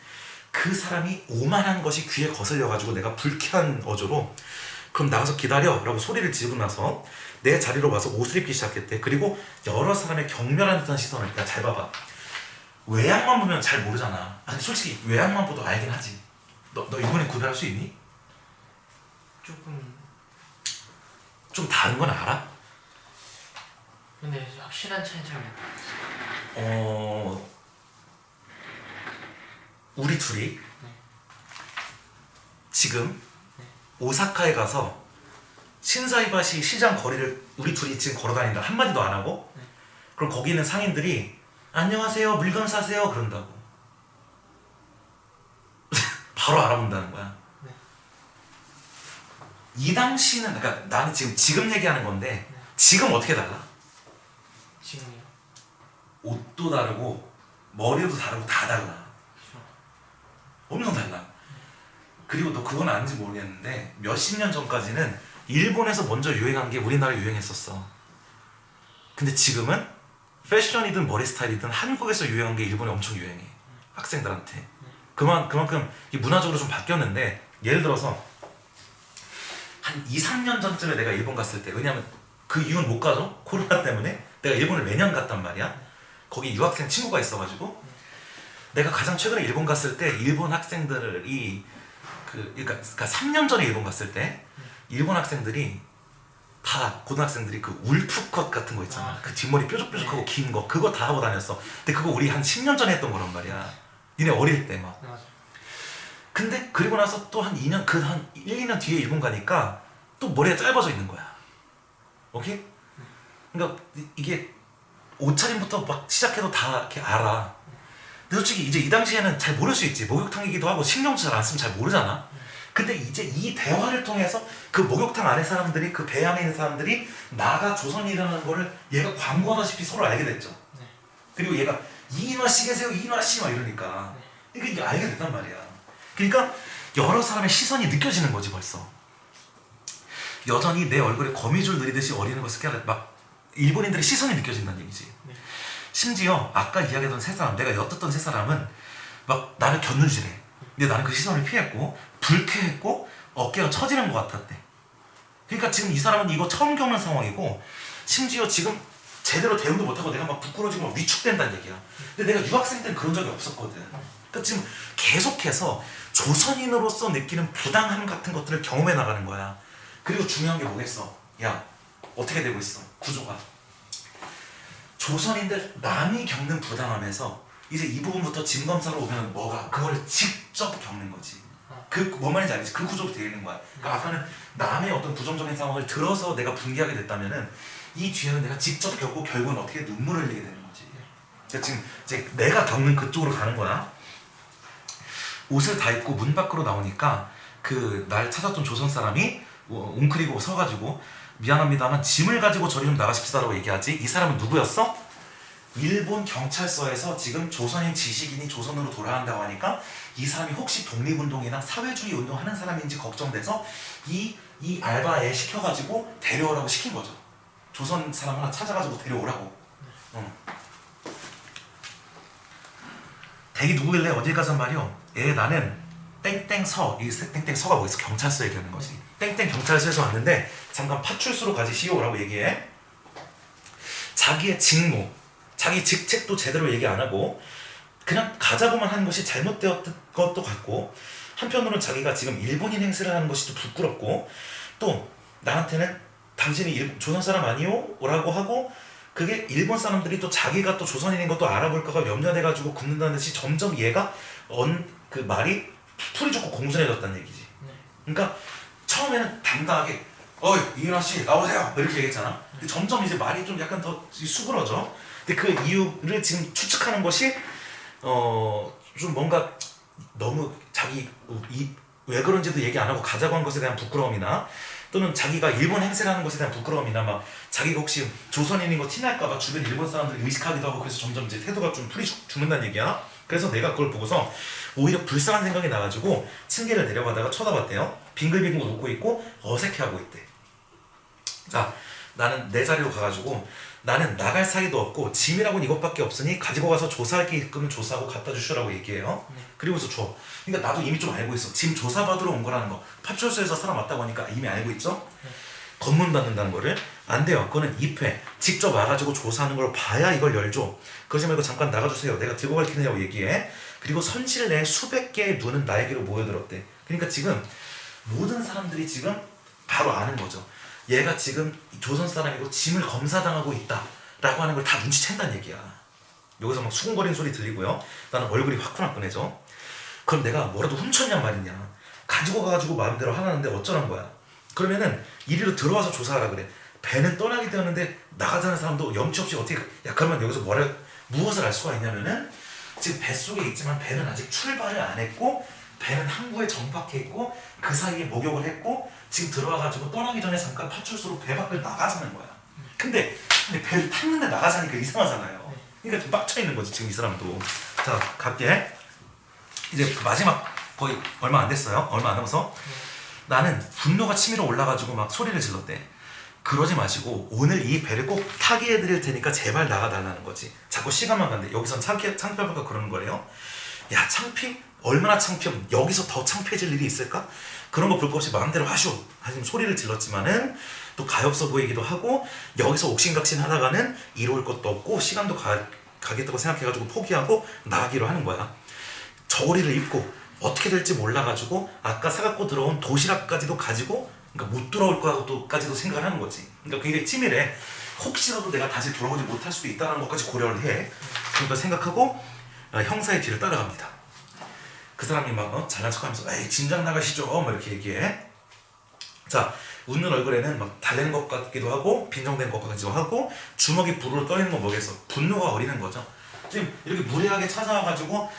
그 사람이 오만한 것이 귀에 거슬려가지고 내가 불쾌한 어조로 그럼 나가서 기다려 라고 소리를 지르고 나서 내 자리로 와서 옷을 입기 시작했대. 그리고 여러 사람의 경멸한 듯한 시선을, 야 잘 봐봐. 외양만 보면 잘 모르잖아. 아, 근데 솔직히 외양만 보도 알긴 하지. 너 이번에 구별할 수 있니? 조금. 좀 다른 건 알아? 근데 확실한 차이는 잘 모르겠어요. 우리 둘이 지금 오사카에 가서 신사이바시 시장 거리를 우리 둘이 지금 걸어다닌다. 한마디도 안 하고 그럼 거기 있는 상인들이 안녕하세요 물건 사세요 그런다고. 바로 알아본다는 거야. 이 당시는, 그러니까 나는 지금 얘기하는 건데 지금 어떻게 달라? 지금이요? 옷도 다르고 머리도 다르고 다 달라. 그렇죠. 엄청 달라. 그리고 너 그건 아는지 모르겠는데 몇십 년 전까지는 일본에서 먼저 유행한 게 우리나라에 유행했었어. 근데 지금은 패션이든 머리 스타일이든 한국에서 유행한 게 일본에 엄청 유행해. 학생들한테. 그만큼 문화적으로 좀 바뀌었는데, 예를 들어서 한 2, 3년 전쯤에 내가 일본 갔을 때, 왜냐면 그 이유는 못 가죠? 코로나 때문에. 내가 일본을 매년 갔단 말이야. 거기 유학생 친구가 있어가지고 내가 가장 최근에 일본 갔을 때 일본 학생들이 그러니까 3년 전에 일본 갔을 때 일본 학생들이 다 고등학생들이 그 울프컷 같은 거 있잖아. 그 뒷머리 뾰족뾰족하고 긴 거 그거 다 하고 다녔어. 근데 그거 우리 한 10년 전에 했던 거란 말이야. 니네 어릴 때 막. 맞아. 근데 그리고 나서 또 한 2년 한 1, 2년 뒤에 일본 가니까 또 머리가 짧아져 있는 거야. 오케이? 그러니까 이게 옷차림부터 막 시작해도 다 이렇게 알아. 근데 솔직히 이제 이 당시에는 잘 모를 수 있지. 목욕탕이기도 하고 신경도 잘 안 쓰면 잘 모르잖아. 근데 이제 이 대화를 통해서 그 목욕탕 안에 사람들이, 그 배 안에 있는 사람들이 나가 조선이라는 거를 얘가 광고하다시피 서로 알게 됐죠. 그리고 얘가 이인화 씨 계세요, 이인화 씨 막 이러니까 이게 알게 됐단 말이야. 그러니까 여러 사람의 시선이 느껴지는 거지 벌써. 여전히 내 얼굴에 거미줄 느리듯이 어리는 것을 막 일본인들의 시선이 느껴진다는 얘기지. 심지어 아까 이야기했던 세 사람, 내가 엿듣던 세 사람은 막 나를 곁눈질해. 근데 나는 그 시선을 피했고 불쾌했고 어깨가 처지는 것 같았대. 그러니까 지금 이 사람은 이거 처음 겪는 상황이고 심지어 지금 제대로 대응도 못하고 내가 막 부끄러지고 막 위축된다는 얘기야. 근데 내가 유학생 때는 그런 적이 없었거든. 그러니까 지금 계속해서 조선인으로서 느끼는 부당함 같은 것들을 경험해 나가는 거야. 그리고 중요한 게 뭐겠어? 야, 어떻게 되고 있어? 구조가. 조선인들 남이 겪는 부당함에서 이제 이 부분부터 진검사로 오면 뭐가? 그거를 직접 겪는 거지. 뭔 말인지 알겠지? 그 구조로 되어 있는 거야. 그러니까 아까는 남의 어떤 부정적인 상황을 들어서 내가 분개하게 됐다면은 이 뒤에는 내가 직접 겪고 결국은 어떻게 눈물을 흘리게 되는 거지. 그러니까 지금 이제 내가 겪는 그쪽으로 가는 거야. 옷을 다 입고 문 밖으로 나오니까 그 날 찾았던 조선 사람이 웅크리고 서가지고 미안합니다만 짐을 가지고 저리 좀 나가십시다라고 얘기하지. 이 사람은 누구였어? 일본 경찰서에서 지금 조선인 지식인이 조선으로 돌아간다고 하니까 이 사람이 혹시 독립운동이나 사회주의 운동하는 사람인지 걱정돼서 이 알바에 시켜가지고 데려오라고 시킨 거죠. 조선 사람 하나 찾아가지고 데려오라고. 댁이 누구길래 어딜 가잔 말이요? 나는 땡땡서, 이 땡땡서가 뭐 있어? 경찰서 얘기하는 거지. 땡땡 경찰서에서 왔는데 잠깐 파출소로 가지시오라고 얘기해. 자기의 직무, 자기 직책도 제대로 얘기 안 하고 그냥 가자고만 하는 것이 잘못되었던 것도 같고, 한편으로는 자기가 지금 일본인 행세를 하는 것이 또 부끄럽고, 또 나한테는 당신이 조선 사람 아니오? 라고 하고, 그게 일본 사람들이 또 자기가 또 조선인인 것도 알아볼까가 염려돼가지고 굽는다는 듯이 점점 얘가 그 말이 풀이 좋고 공손해졌다는 얘기지. 그러니까 처음에는 당당하게 어이 이윤아 씨 나오세요 이렇게 얘기했잖아. 근데 점점 이제 말이 좀 약간 더 수그러져. 근데 그 이유를 지금 추측하는 것이 좀 뭔가 너무 자기 왜 그런지도 얘기 안 하고 가자고 한 것에 대한 부끄러움이나, 또는 자기가 일본 행세를 하는 것에 대한 부끄러움이나, 막 자기가 혹시 조선인인 거 티날까봐 주변 일본 사람들이 의식하기도 하고, 그래서 점점 이제 태도가 좀 풀이 죽는다는 얘기야. 그래서 내가 그걸 보고서 오히려 불쌍한 생각이 나가지고 층계를 내려가다가 쳐다봤대요. 빙글빙글 웃고 있고 어색해하고 있대. 자, 나는 내 자리로 가가지고 나는 나갈 사이도 없고 짐이라고는 이것밖에 없으니 가지고 가서 조사할 게 있으면 조사하고 갖다 주시라고 얘기해요. 그리고서 줘. 그러니까 나도 이미 좀 알고 있어. 짐 조사받으러 온 거라는 거. 파출소에서 사람 왔다고 하니까 이미 알고 있죠. 검문 받는다는 거를. 안 돼요. 그거는 입회. 직접 와가지고 조사하는 걸 봐야 이걸 열죠. 그러지 말고 잠깐 나가주세요. 내가 들고 갈 테냐고 얘기해. 그리고 선실 내에 수백 개의 눈은 나에게로 모여들었대. 그러니까 지금 모든 사람들이 지금 바로 아는 거죠. 얘가 지금 조선 사람이고 짐을 검사당하고 있다 라고 하는 걸 다 눈치챈다는 얘기야. 여기서 막 수군거리는 소리 들리고요. 나는 얼굴이 화끈화끈해져. 그럼 내가 뭐라도 훔쳤냔 말이냐. 가지고 가가지고 마음대로 하라는데 어쩌란 거야. 그러면은 이리로 들어와서 조사하라 그래. 배는 떠나게 되었는데 나가자는 사람도 염치 없이 어떻게, 야 그러면 여기서 무엇을 알 수가 있냐면은, 지금 뱃속에 있지만 배는 아직 출발을 안 했고, 배는 항구에 정박해 있고, 그 사이에 목욕을 했고, 지금 들어와가지고 떠나기 전에 잠깐 파출소로 배 밖을 나가자는 거야. 근데 배를 탔는데 나가자니까 이상하잖아요. 그러니까 좀 빡쳐 있는 거지 지금 이 사람도. 자, 갈게. 이제 그 마지막 거의 얼마 안 됐어요. 얼마 안 남아서 나는 분노가 치밀어 올라가지고 막 소리를 질렀대. 그러지 마시고 오늘 이 배를 꼭 타게 해드릴 테니까 제발 나가달라는 거지. 자꾸 시간만 간대. 여기선 창피할까 그러는 거래요. 야, 얼마나 창피하면 여기서 더 창피해질 일이 있을까? 그런 거 볼 것 없이 마음대로 하시오 하시면 소리를 질렀지만은 또 가엾어 보이기도 하고, 여기서 옥신각신 하다가는 이로울 것도 없고 시간도 가겠다고 생각해가지고 포기하고 나가기로 하는 거야. 저고리를 입고 어떻게 될지 몰라가지고 아까 사갖고 들어온 도시락까지도 가지고, 그러니까 못 돌아올 거까지도 생각을 하는 거지. 그러니까 굉장히 치밀해. 혹시라도 내가 다시 돌아오지 못할 수도 있다는 것까지 고려를 해. 그러니까 생각하고 형사의 뒤를 따라갑니다. 그 사람이 막 잘난 척하면서 에이 진작 나가시죠 막 이렇게 얘기해. 자, 웃는 얼굴에는 막 달래는 것 같기도 하고 빈정된 것 같기도 하고, 주먹이 부르르 떠있는 건 뭐겠어. 분노가 어리는 거죠. 지금 이렇게 무례하게 찾아와가지고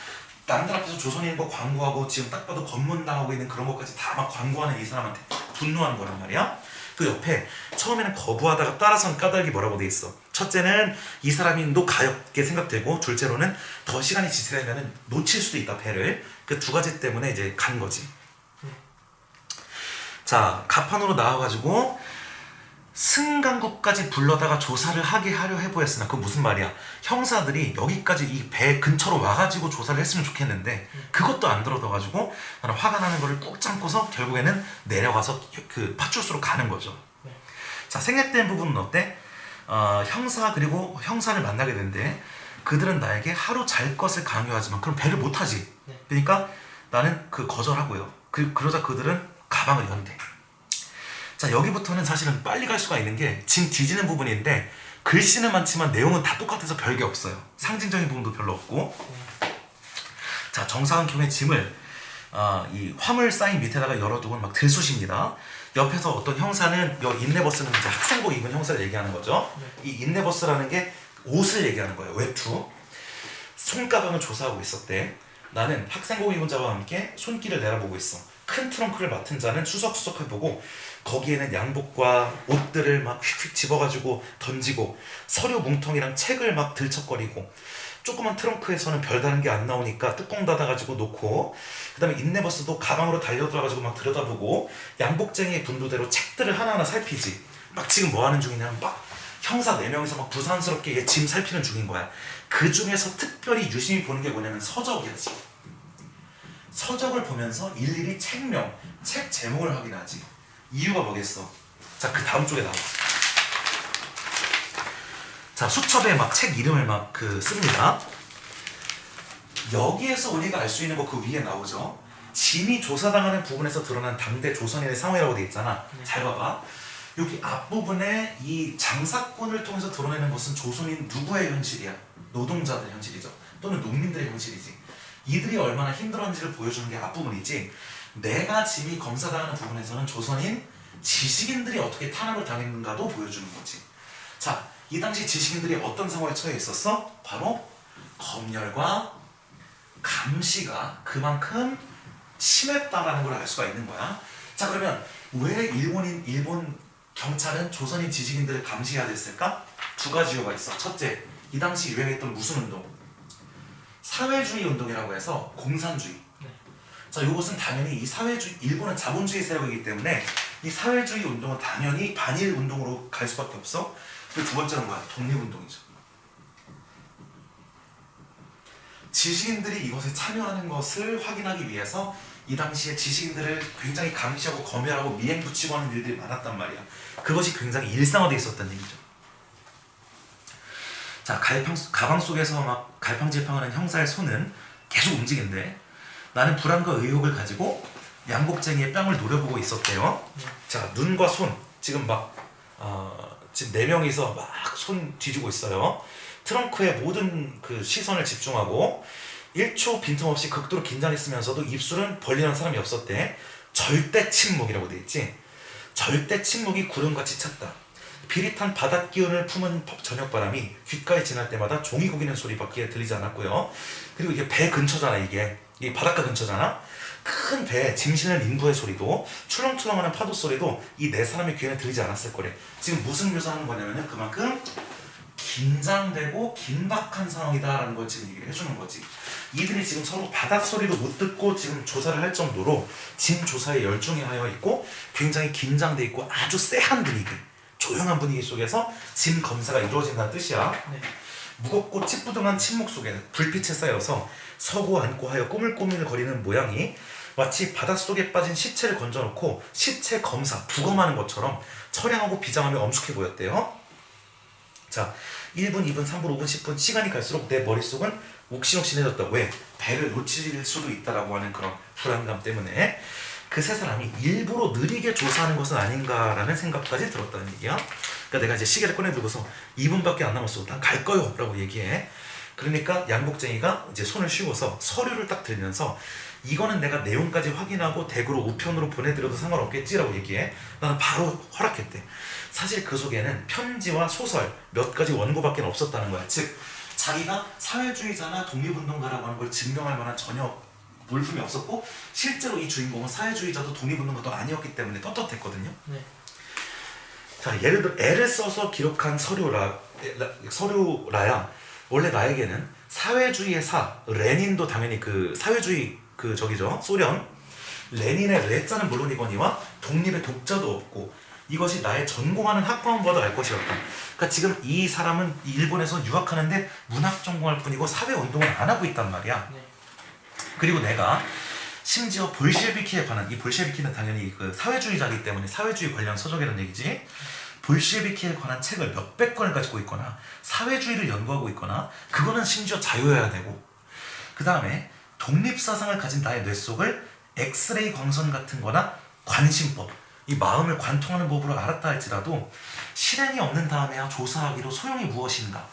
남들 앞에서 조선인인 거 광고하고, 지금 딱 봐도 검문당하고 있는 그런 것까지 다 막 광고하는 이 사람한테 분노하는 거란 말이야. 그 옆에 처음에는 거부하다가 따라선 까닭이 뭐라고 돼 있어. 첫째는 이 사람이 너 가엽게 생각되고, 둘째로는 더 시간이 지체되면 놓칠 수도 있다 배를. 그 두 가지 때문에 이제 간 거지. 자, 가판으로 나와가지고 승강구까지 불러다가 조사를 하게 하려 해보였으나, 그건 무슨 말이야. 형사들이 여기까지 이 배 근처로 와가지고 조사를 했으면 좋겠는데 그것도 안 들어둬가지고 나는 화가 나는 거를 꾹 참고서 결국에는 내려가서 그 파출소로 가는 거죠. 자, 생략된 부분은 어때? 형사 그리고 형사를 만나게 되는데 그들은 나에게 하루 잘 것을 강요하지만 그럼 배를 못 타지. 그러니까 나는 거절하고요. 그러자 그들은 가방을 연대. 자, 여기부터는 사실은 빨리 갈 수가 있는 게 짐 뒤지는 부분인데, 글씨는 많지만 내용은 다 똑같아서 별게 없어요. 상징적인 부분도 별로 없고. 자, 정사각형의 짐을 이 화물 쌓인 밑에다가 열어두고 막 들쑤십니다. 옆에서 어떤 형사는, 인내버스는 이제 학생복 입은 형사를 얘기하는 거죠. 이 인내버스라는 게 옷을 얘기하는 거예요. 외투. 손가방을 조사하고 있었대. 나는 학생복 입은 자와 함께 손길을 내다보고 있어. 큰 트렁크를 맡은 자는 수석수석해보고, 거기에는 양복과 옷들을 막 휙휙 집어가지고 던지고, 서류 뭉텅이랑 책을 막 들척거리고, 조그만 트렁크에서는 별다른 게 안 나오니까 뚜껑 닫아가지고 놓고, 그 다음에 인내버스도 가방으로 달려들어가지고 막 들여다보고, 양복쟁이의 분도대로 책들을 하나하나 살피지. 막 지금 뭐 하는 중이냐면 막 형사 4명이서 막 부산스럽게 얘 짐 살피는 중인 거야. 그 중에서 특별히 유심히 보는 게 뭐냐면 서적이야지. 서적을 보면서 일일이 책명, 책 제목을 확인하지. 이유가 뭐겠어? 자, 그 다음 쪽에 나와. 자, 수첩에 막 책 이름을 막 씁니다. 여기에서 우리가 알 수 있는 거 그 위에 나오죠. 진이 조사당하는 부분에서 드러난 당대 조선인의 상호라고 돼 있잖아. 잘 봐봐. 여기 앞부분에 이 장사꾼을 통해서 드러내는 것은 조선인 누구의 현실이야? 노동자들 현실이죠. 또는 농민들의 현실이지. 이들이 얼마나 힘들었는지를 보여주는 게 앞부분이지, 내가 짐이 검사당하는 부분에서는 조선인 지식인들이 어떻게 탄압을 당했는가도 보여주는 거지. 자, 이 당시 지식인들이 어떤 상황에 처해 있었어? 바로 검열과 감시가 그만큼 심했다라는 걸 알 수가 있는 거야. 자, 그러면 왜 일본 경찰은 조선인 지식인들을 감시해야 됐을까? 두 가지 이유가 있어. 첫째, 이 당시 유행했던 무슨 운동? 사회주의 운동이라고 해서 공산주의. 자, 이것은 당연히 이 사회주의, 일본은 자본주의 세력이기 때문에 이 사회주의 운동은 당연히 반일 운동으로 갈 수밖에 없어. 그리고 두 번째는 뭐야? 독립운동이죠. 지식인들이 이것에 참여하는 것을 확인하기 위해서 이 당시에 지식인들을 굉장히 감시하고 검열하고 미행 붙이고 하는 일들이 많았단 말이야. 그것이 굉장히 일상화되어 있었던 얘기죠. 자, 가방 속에서 막 갈팡질팡하는 형사의 손은 계속 움직인대. 나는 불안과 의혹을 가지고 양복쟁이의 뺨을 노려보고 있었대요. 자, 눈과 손 지금 지금 4명이서 막 손 뒤지고 있어요. 트렁크에 모든 그 시선을 집중하고 1초 빈틈없이 극도로 긴장했으면서도 입술은 벌리는 사람이 없었대. 절대 침묵이라고 돼 있지. 절대 침묵이 구름같이 찼다. 비릿한 바닷 기운을 품은 저녁바람이 귓가에 지날 때마다 종이 구기는 소리밖에 들리지 않았고요. 그리고 이게 배 근처잖아. 이게 바닷가 근처잖아. 큰 배에 짐실는 인부의 소리도 출렁출렁하는 파도 소리도 이 네 사람의 귀에는 들리지 않았을 거래. 지금 무슨 묘사하는 거냐면은 그만큼 긴장되고 긴박한 상황이다라는 걸 지금 얘기를 해주는 거지. 이들이 지금 서로 바닷소리도 못 듣고 지금 조사를 할 정도로 짐 조사에 열중하여 있고 굉장히 긴장돼 있고 아주 쎄한 분위기, 조용한 분위기 속에서 짐 검사가 이루어진다는 뜻이야. 네. 무겁고 찌뿌둥한 침묵 속에 불빛에 쌓여서 서고 앉고 하여 꼬물꼬물거리는 모양이 마치 바닷속에 빠진 시체를 건져놓고 시체 검사, 부검하는 것처럼 처량하고 비장하며 엄숙해 보였대요. 자, 1분, 2분, 3분, 5분, 10분 시간이 갈수록 내 머릿속은 옥신옥신해졌다. 왜? 배를 놓칠 수도 있다라고 하는 그런 불안감 때문에 그 세 사람이 일부러 느리게 조사하는 것은 아닌가라는 생각까지 들었다는 얘기야. 그러니까 내가 이제 시계를 꺼내들고서 2분밖에 안 남았어. 난 갈 거요 라고 얘기해. 그러니까 양복쟁이가 이제 손을 쉬고서 서류를 딱 들면서 이거는 내가 내용까지 확인하고 댁으로 우편으로 보내드려도 상관없겠지라고 얘기해. 나는 바로 허락했대. 사실 그 속에는 편지와 소설 몇 가지 원고밖에 없었다는 거야. 즉 자기가 사회주의자나 독립운동가라고 하는 걸 증명할 만한 전혀 물품이 없었고 실제로 이 주인공은 사회주의자도 독립운동가도 아니었기 때문에 떳떳했거든요. 네. 자, 예를 들어 애를 써서 기록한 서류라야 원래 나에게는 사회주의의 사, 레닌도 당연히 그 사회주의 소련 레닌의 레자는 물론이거니와 독립의 독자도 없고 이것이 나의 전공하는 학과만 봐도 알 것이었다. 그러니까 지금 이 사람은 일본에서 유학하는데 문학 전공할 뿐이고 사회운동을 안 하고 있단 말이야. 네. 그리고 내가 심지어 볼셰비키에 관한, 이 볼셰비키는 당연히 그 사회주의자이기 때문에 사회주의 관련 서적이라는 얘기지. 볼셰비키에 관한 책을 몇백 권을 가지고 있거나 사회주의를 연구하고 있거나 그거는 심지어 자유여야 되고, 그 다음에 독립사상을 가진 나의 뇌 속을 엑스레이 광선 같은 거나 관심법, 이 마음을 관통하는 법으로 알았다 할지라도 실행이 없는 다음에야 조사하기로 소용이 무엇인가,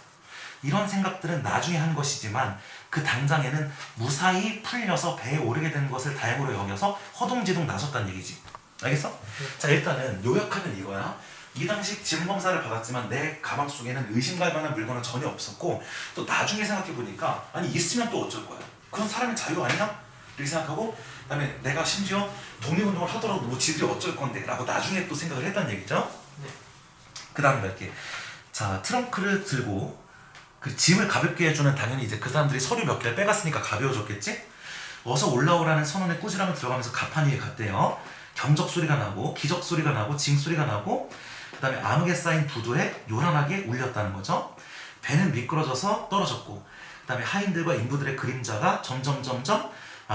이런 생각들은 나중에 한 것이지만 그 당장에는 무사히 풀려서 배에 오르게 된 것을 다행으로 여겨서 허둥지둥 나섰다는 얘기지. 알겠어? 자, 일단은 요약하면 이거야. 이 당시 짐검사를 받았지만 내 가방 속에는 의심갈 만한 물건은 전혀 없었고, 또 나중에 생각해보니까 아니 있으면 또 어쩔 거야. 그건 사람의 자유 아니야? 이렇게 생각하고, 그 다음에 내가 심지어 독립운동을 하더라도 뭐 지들이 어쩔 건데 라고 나중에 또 생각을 했다는 얘기죠. 네. 그 다음에 이렇게 자, 트렁크를 들고 그 짐을 가볍게 해주는, 당연히 이제 그 사람들이 서류 몇 개를 빼갔으니까 가벼워졌겠지? 어서 올라오라는 선언에 꾸지람을 들어가면서 가판위에 갔대요. 경적 소리가 나고 기적 소리가 나고 징 소리가 나고, 그 다음에 암흑에 쌓인 부두에 요란하게 울렸다는 거죠. 배는 미끄러져서 떨어졌고, 그 다음에 하인들과 인부들의 그림자가 점점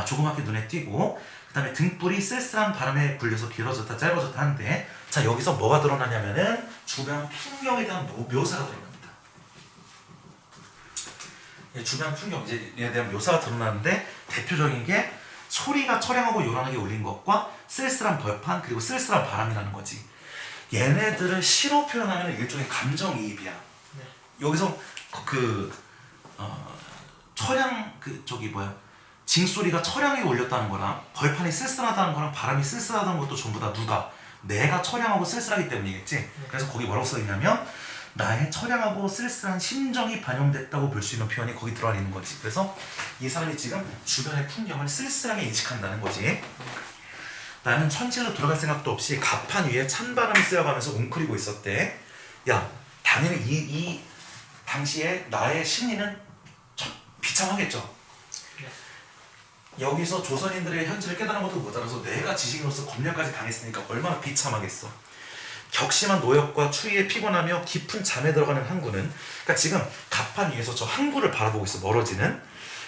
조그맣게 눈에 띄고, 그 다음에 등불이 쓸쓸한 바람에 굴려서 길어졌다 짧아졌다 하는데, 자, 여기서 뭐가 드러나냐면은 주변 풍경에 대한 묘사가 드러납니다. 주변 풍경 이제에 대한 묘사가 드러나는데 대표적인 게 소리가 처량하고 요란하게 울린 것과 쓸쓸한 벌판 그리고 쓸쓸한 바람이라는 거지. 얘네들을 시로 표현하면 일종의 감정이입이야. 네. 여기서 징소리가 처량하게 울렸다는 거랑 벌판이 쓸쓸하다는 거랑 바람이 쓸쓸하다는 것도 전부 다 누가? 내가 처량하고 쓸쓸하기 때문이겠지. 그래서 거기 뭐라고 써있냐면 나의 처량하고 쓸쓸한 심정이 반영됐다고 볼 수 있는 표현이 거기 들어가 있는 거지. 그래서 이 사람이 지금 주변의 풍경을 쓸쓸하게 인식한다는 거지. 나는 천실로 돌아갈 생각도 없이 갑판 위에 찬바람이 쐬어가면서 웅크리고 있었대. 야, 당연히 이 당시에 나의 심리는 비참하겠죠. 여기서 조선인들의 현실을 깨달은 것도 모자라서 내가 지식인으로서 검열까지 당했으니까 얼마나 비참하겠어. 격심한 노역과 추위에 피곤하며 깊은 잠에 들어가는 항구는, 그러니까 지금 갑판 위에서 저 항구를 바라보고 있어. 멀어지는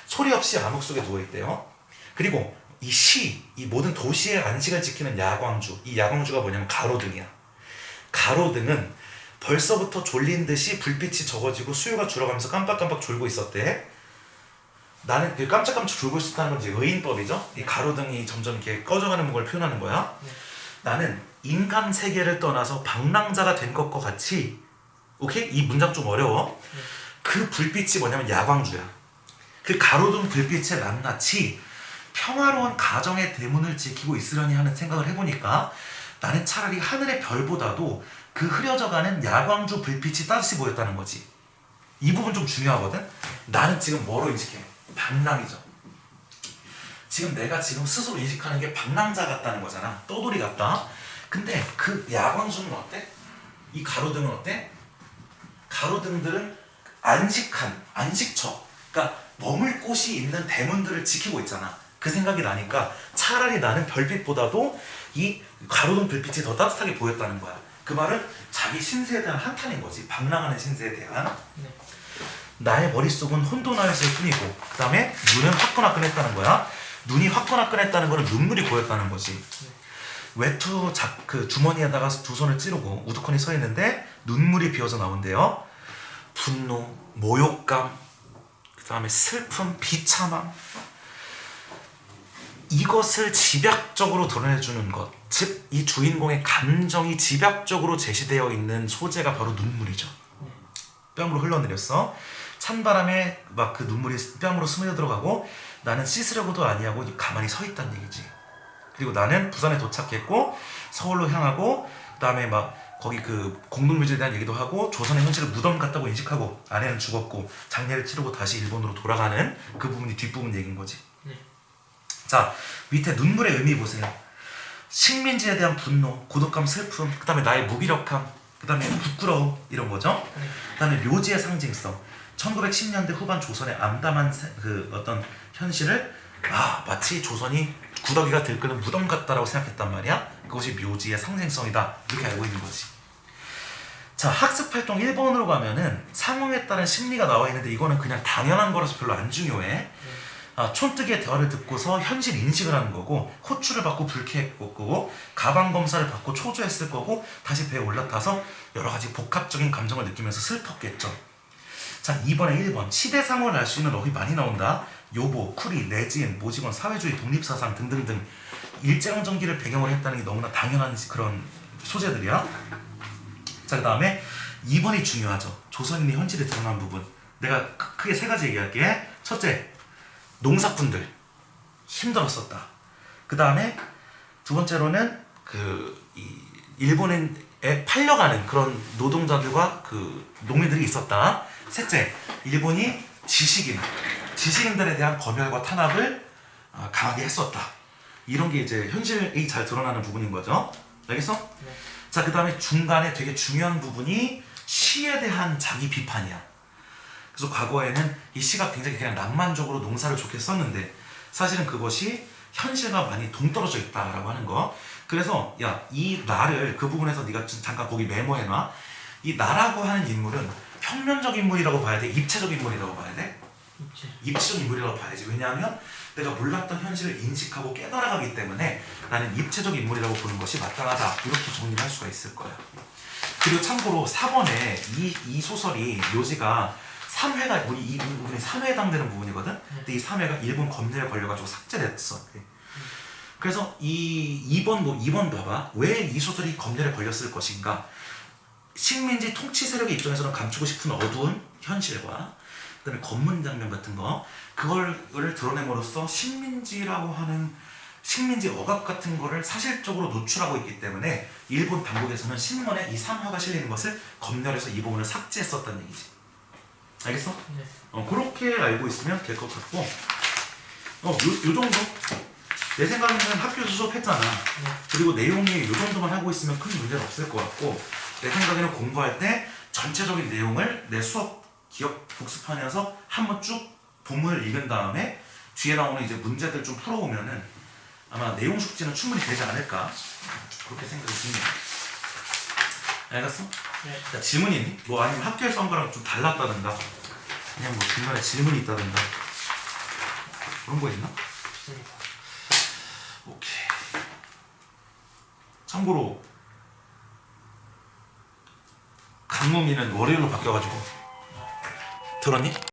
소리 없이 암흑 속에 누워있대요. 그리고 이 모든 도시의 안식을 지키는 야광주, 이 야광주가 뭐냐면 가로등이야. 가로등은 벌써부터 졸린 듯이 불빛이 적어지고 수요가 줄어가면서 깜빡깜빡 졸고 있었대. 나는 그 깜짝깜짝 졸고 있었다는 건 이제 의인법이죠. 이 가로등이 점점 이렇게 꺼져가는 걸 표현하는 거야. 나는 인간 세계를 떠나서 방랑자가 된 것과 같이, 오케이? 이 문장 좀 어려워. 그 불빛이 뭐냐면 야광주야. 그 가로등 불빛에 낱낱이 평화로운 가정의 대문을 지키고 있으려니 하는 생각을 해보니까 나는 차라리 하늘의 별보다도 그 흐려져가는 야광주 불빛이 따뜻이 보였다는 거지. 이 부분 좀 중요하거든. 나는 지금 뭐로 인식해? 방랑이죠. 지금 내가 지금 스스로 인식하는 게 방랑자 같다는 거잖아. 떠돌이 같다. 근데 그 야광주는 어때? 이 가로등은 어때? 가로등들은 안식처, 그러니까 머물 곳이 있는 대문들을 지키고 있잖아. 그 생각이 나니까 차라리 나는 별빛보다도 이 가로등 불빛이 더 따뜻하게 보였다는 거야. 그 말은 자기 신세에 대한 한탄인 거지. 방랑하는 신세에 대한. 나의 머릿속은 혼돈하였을 뿐이고, 그 다음에 눈은 화끈화끈했다는 거야. 눈이 화끈화끈했다는 거는 눈물이 고였다는 거지. 외투 그 주머니에다가 두 손을 찌르고 우두커니 서 있는데 눈물이 비어서 나온대요. 분노, 모욕감, 그 다음에 슬픔, 비참함, 이것을 집약적으로 드러내주는 것, 즉 이 주인공의 감정이 집약적으로 제시되어 있는 소재가 바로 눈물이죠. 뺨으로 흘러내렸어. 찬바람에 막 그 눈물이 뺨으로 스며 들어가고 나는 씻으려고도 아니하고 가만히 서 있다는 얘기지. 그리고 나는 부산에 도착했고 서울로 향하고, 그 다음에 막 거기 그 공동묘지에 대한 얘기도 하고 조선의 현실을 무덤 같다고 인식하고 아내는 죽었고 장례를 치르고 다시 일본으로 돌아가는 그 부분이 뒷부분 얘기인 거지. 자, 밑에 눈물의 의미 보세요. 식민지에 대한 분노, 고독감, 슬픔, 그 다음에 나의 무기력함, 그 다음에 부끄러움, 이런 거죠. 그 다음에 묘지의 상징성, 1910년대 후반 조선의 암담한 그 어떤 현실을 마치 조선이 구더기가 들끓는 무덤 같다라고 생각했단 말이야. 그것이 묘지의 상징성이다, 이렇게 알고 있는 거지. 자, 학습활동 1번으로 가면은 상황에 따른 심리가 나와 있는데 이거는 그냥 당연한 거라서 별로 안 중요해. 촌뜨기의 대화를 듣고서 현실 인식을 하는 거고, 호출을 받고 불쾌했을 거고, 가방 검사를 받고 초조했을 거고, 다시 배에 올라타서 여러 가지 복합적인 감정을 느끼면서 슬펐겠죠. 자, 2번에 1번 시대상을 알 수 있는 어휘 많이 나온다. 요보, 쿠리, 내지인, 모직원, 사회주의, 독립사상 등등등 일제강점기를 배경으로 했다는 게 너무나 당연한 그런 소재들이야. 자, 그 다음에 2번이 중요하죠. 조선인의 현실에 드러난 부분. 내가 크게 세 가지 얘기할게. 첫째, 농사꾼들 힘들었었다. 그 다음에 두 번째로는 일본에 팔려가는 그런 노동자들과 그 농민들이 있었다. 셋째, 일본이 지식인들에 대한 검열과 탄압을 강하게 했었다. 이런 게 이제 현실이 잘 드러나는 부분인 거죠. 알겠어? 네. 자, 그 다음에 중간에 되게 중요한 부분이 시에 대한 자기 비판이야. 그래서 과거에는 이 시가 굉장히 그냥 낭만적으로 농사를 좋게 썼는데 사실은 그것이 현실과 많이 동떨어져 있다라고 하는 거. 그래서 이 나를 그 부분에서 네가 잠깐 거기 메모해놔. 이 나라고 하는 인물은 평면적 인물이라고 봐야 돼? 입체적 인물이라고 봐야 돼? 입체적 인물이라고 봐야지. 왜냐하면 내가 몰랐던 현실을 인식하고 깨달아가기 때문에 나는 입체적 인물이라고 보는 것이 마땅하다. 이렇게 정리를 할 수가 있을 거야. 그리고 참고로 4번에 이 소설이 묘지가 3회가 우리 이 부분이 3회에 해당되는 부분이거든. 근데 이 3회가 일본 검열에 걸려가지고 삭제됐어. 그래서 이 2번 봐봐. 왜 이 소설이 검열에 걸렸을 것인가? 식민지 통치 세력의 입장에서는 감추고 싶은 어두운 현실과 그다음에 검문 장면 같은 거 그걸 드러냄으로써 식민지라고 하는 식민지 억압 같은 거를 사실적으로 노출하고 있기 때문에 일본 당국에서는 신문에 이 3화가 실리는 것을 검열해서 이 부분을 삭제했었다는 얘기지. 알겠어? 네. 그렇게 알고 있으면 될 것 같고 요 정도? 내 생각에는 학교 수업했잖아. 그리고 내용이 요 정도만 하고 있으면 큰 문제는 없을 것 같고 내 생각에는 공부할 때 전체적인 내용을 내 수업 기억 복습하면서 한번 쭉 본문을 읽은 다음에 뒤에 나오는 이제 문제들 좀 풀어오면은 아마 내용 숙지는 충분히 되지 않을까 그렇게 생각이 듭니다. 알겠어? 네. 자, 질문 있니? 뭐 아니면 학교에서 한 거랑 좀 달랐다든가 그냥 뭐 중간에 질문이 있다든가 그런 거 있나? 없습니다. 오케이. 참고로 강무미는 월요일로 바뀌어가지고 들었니?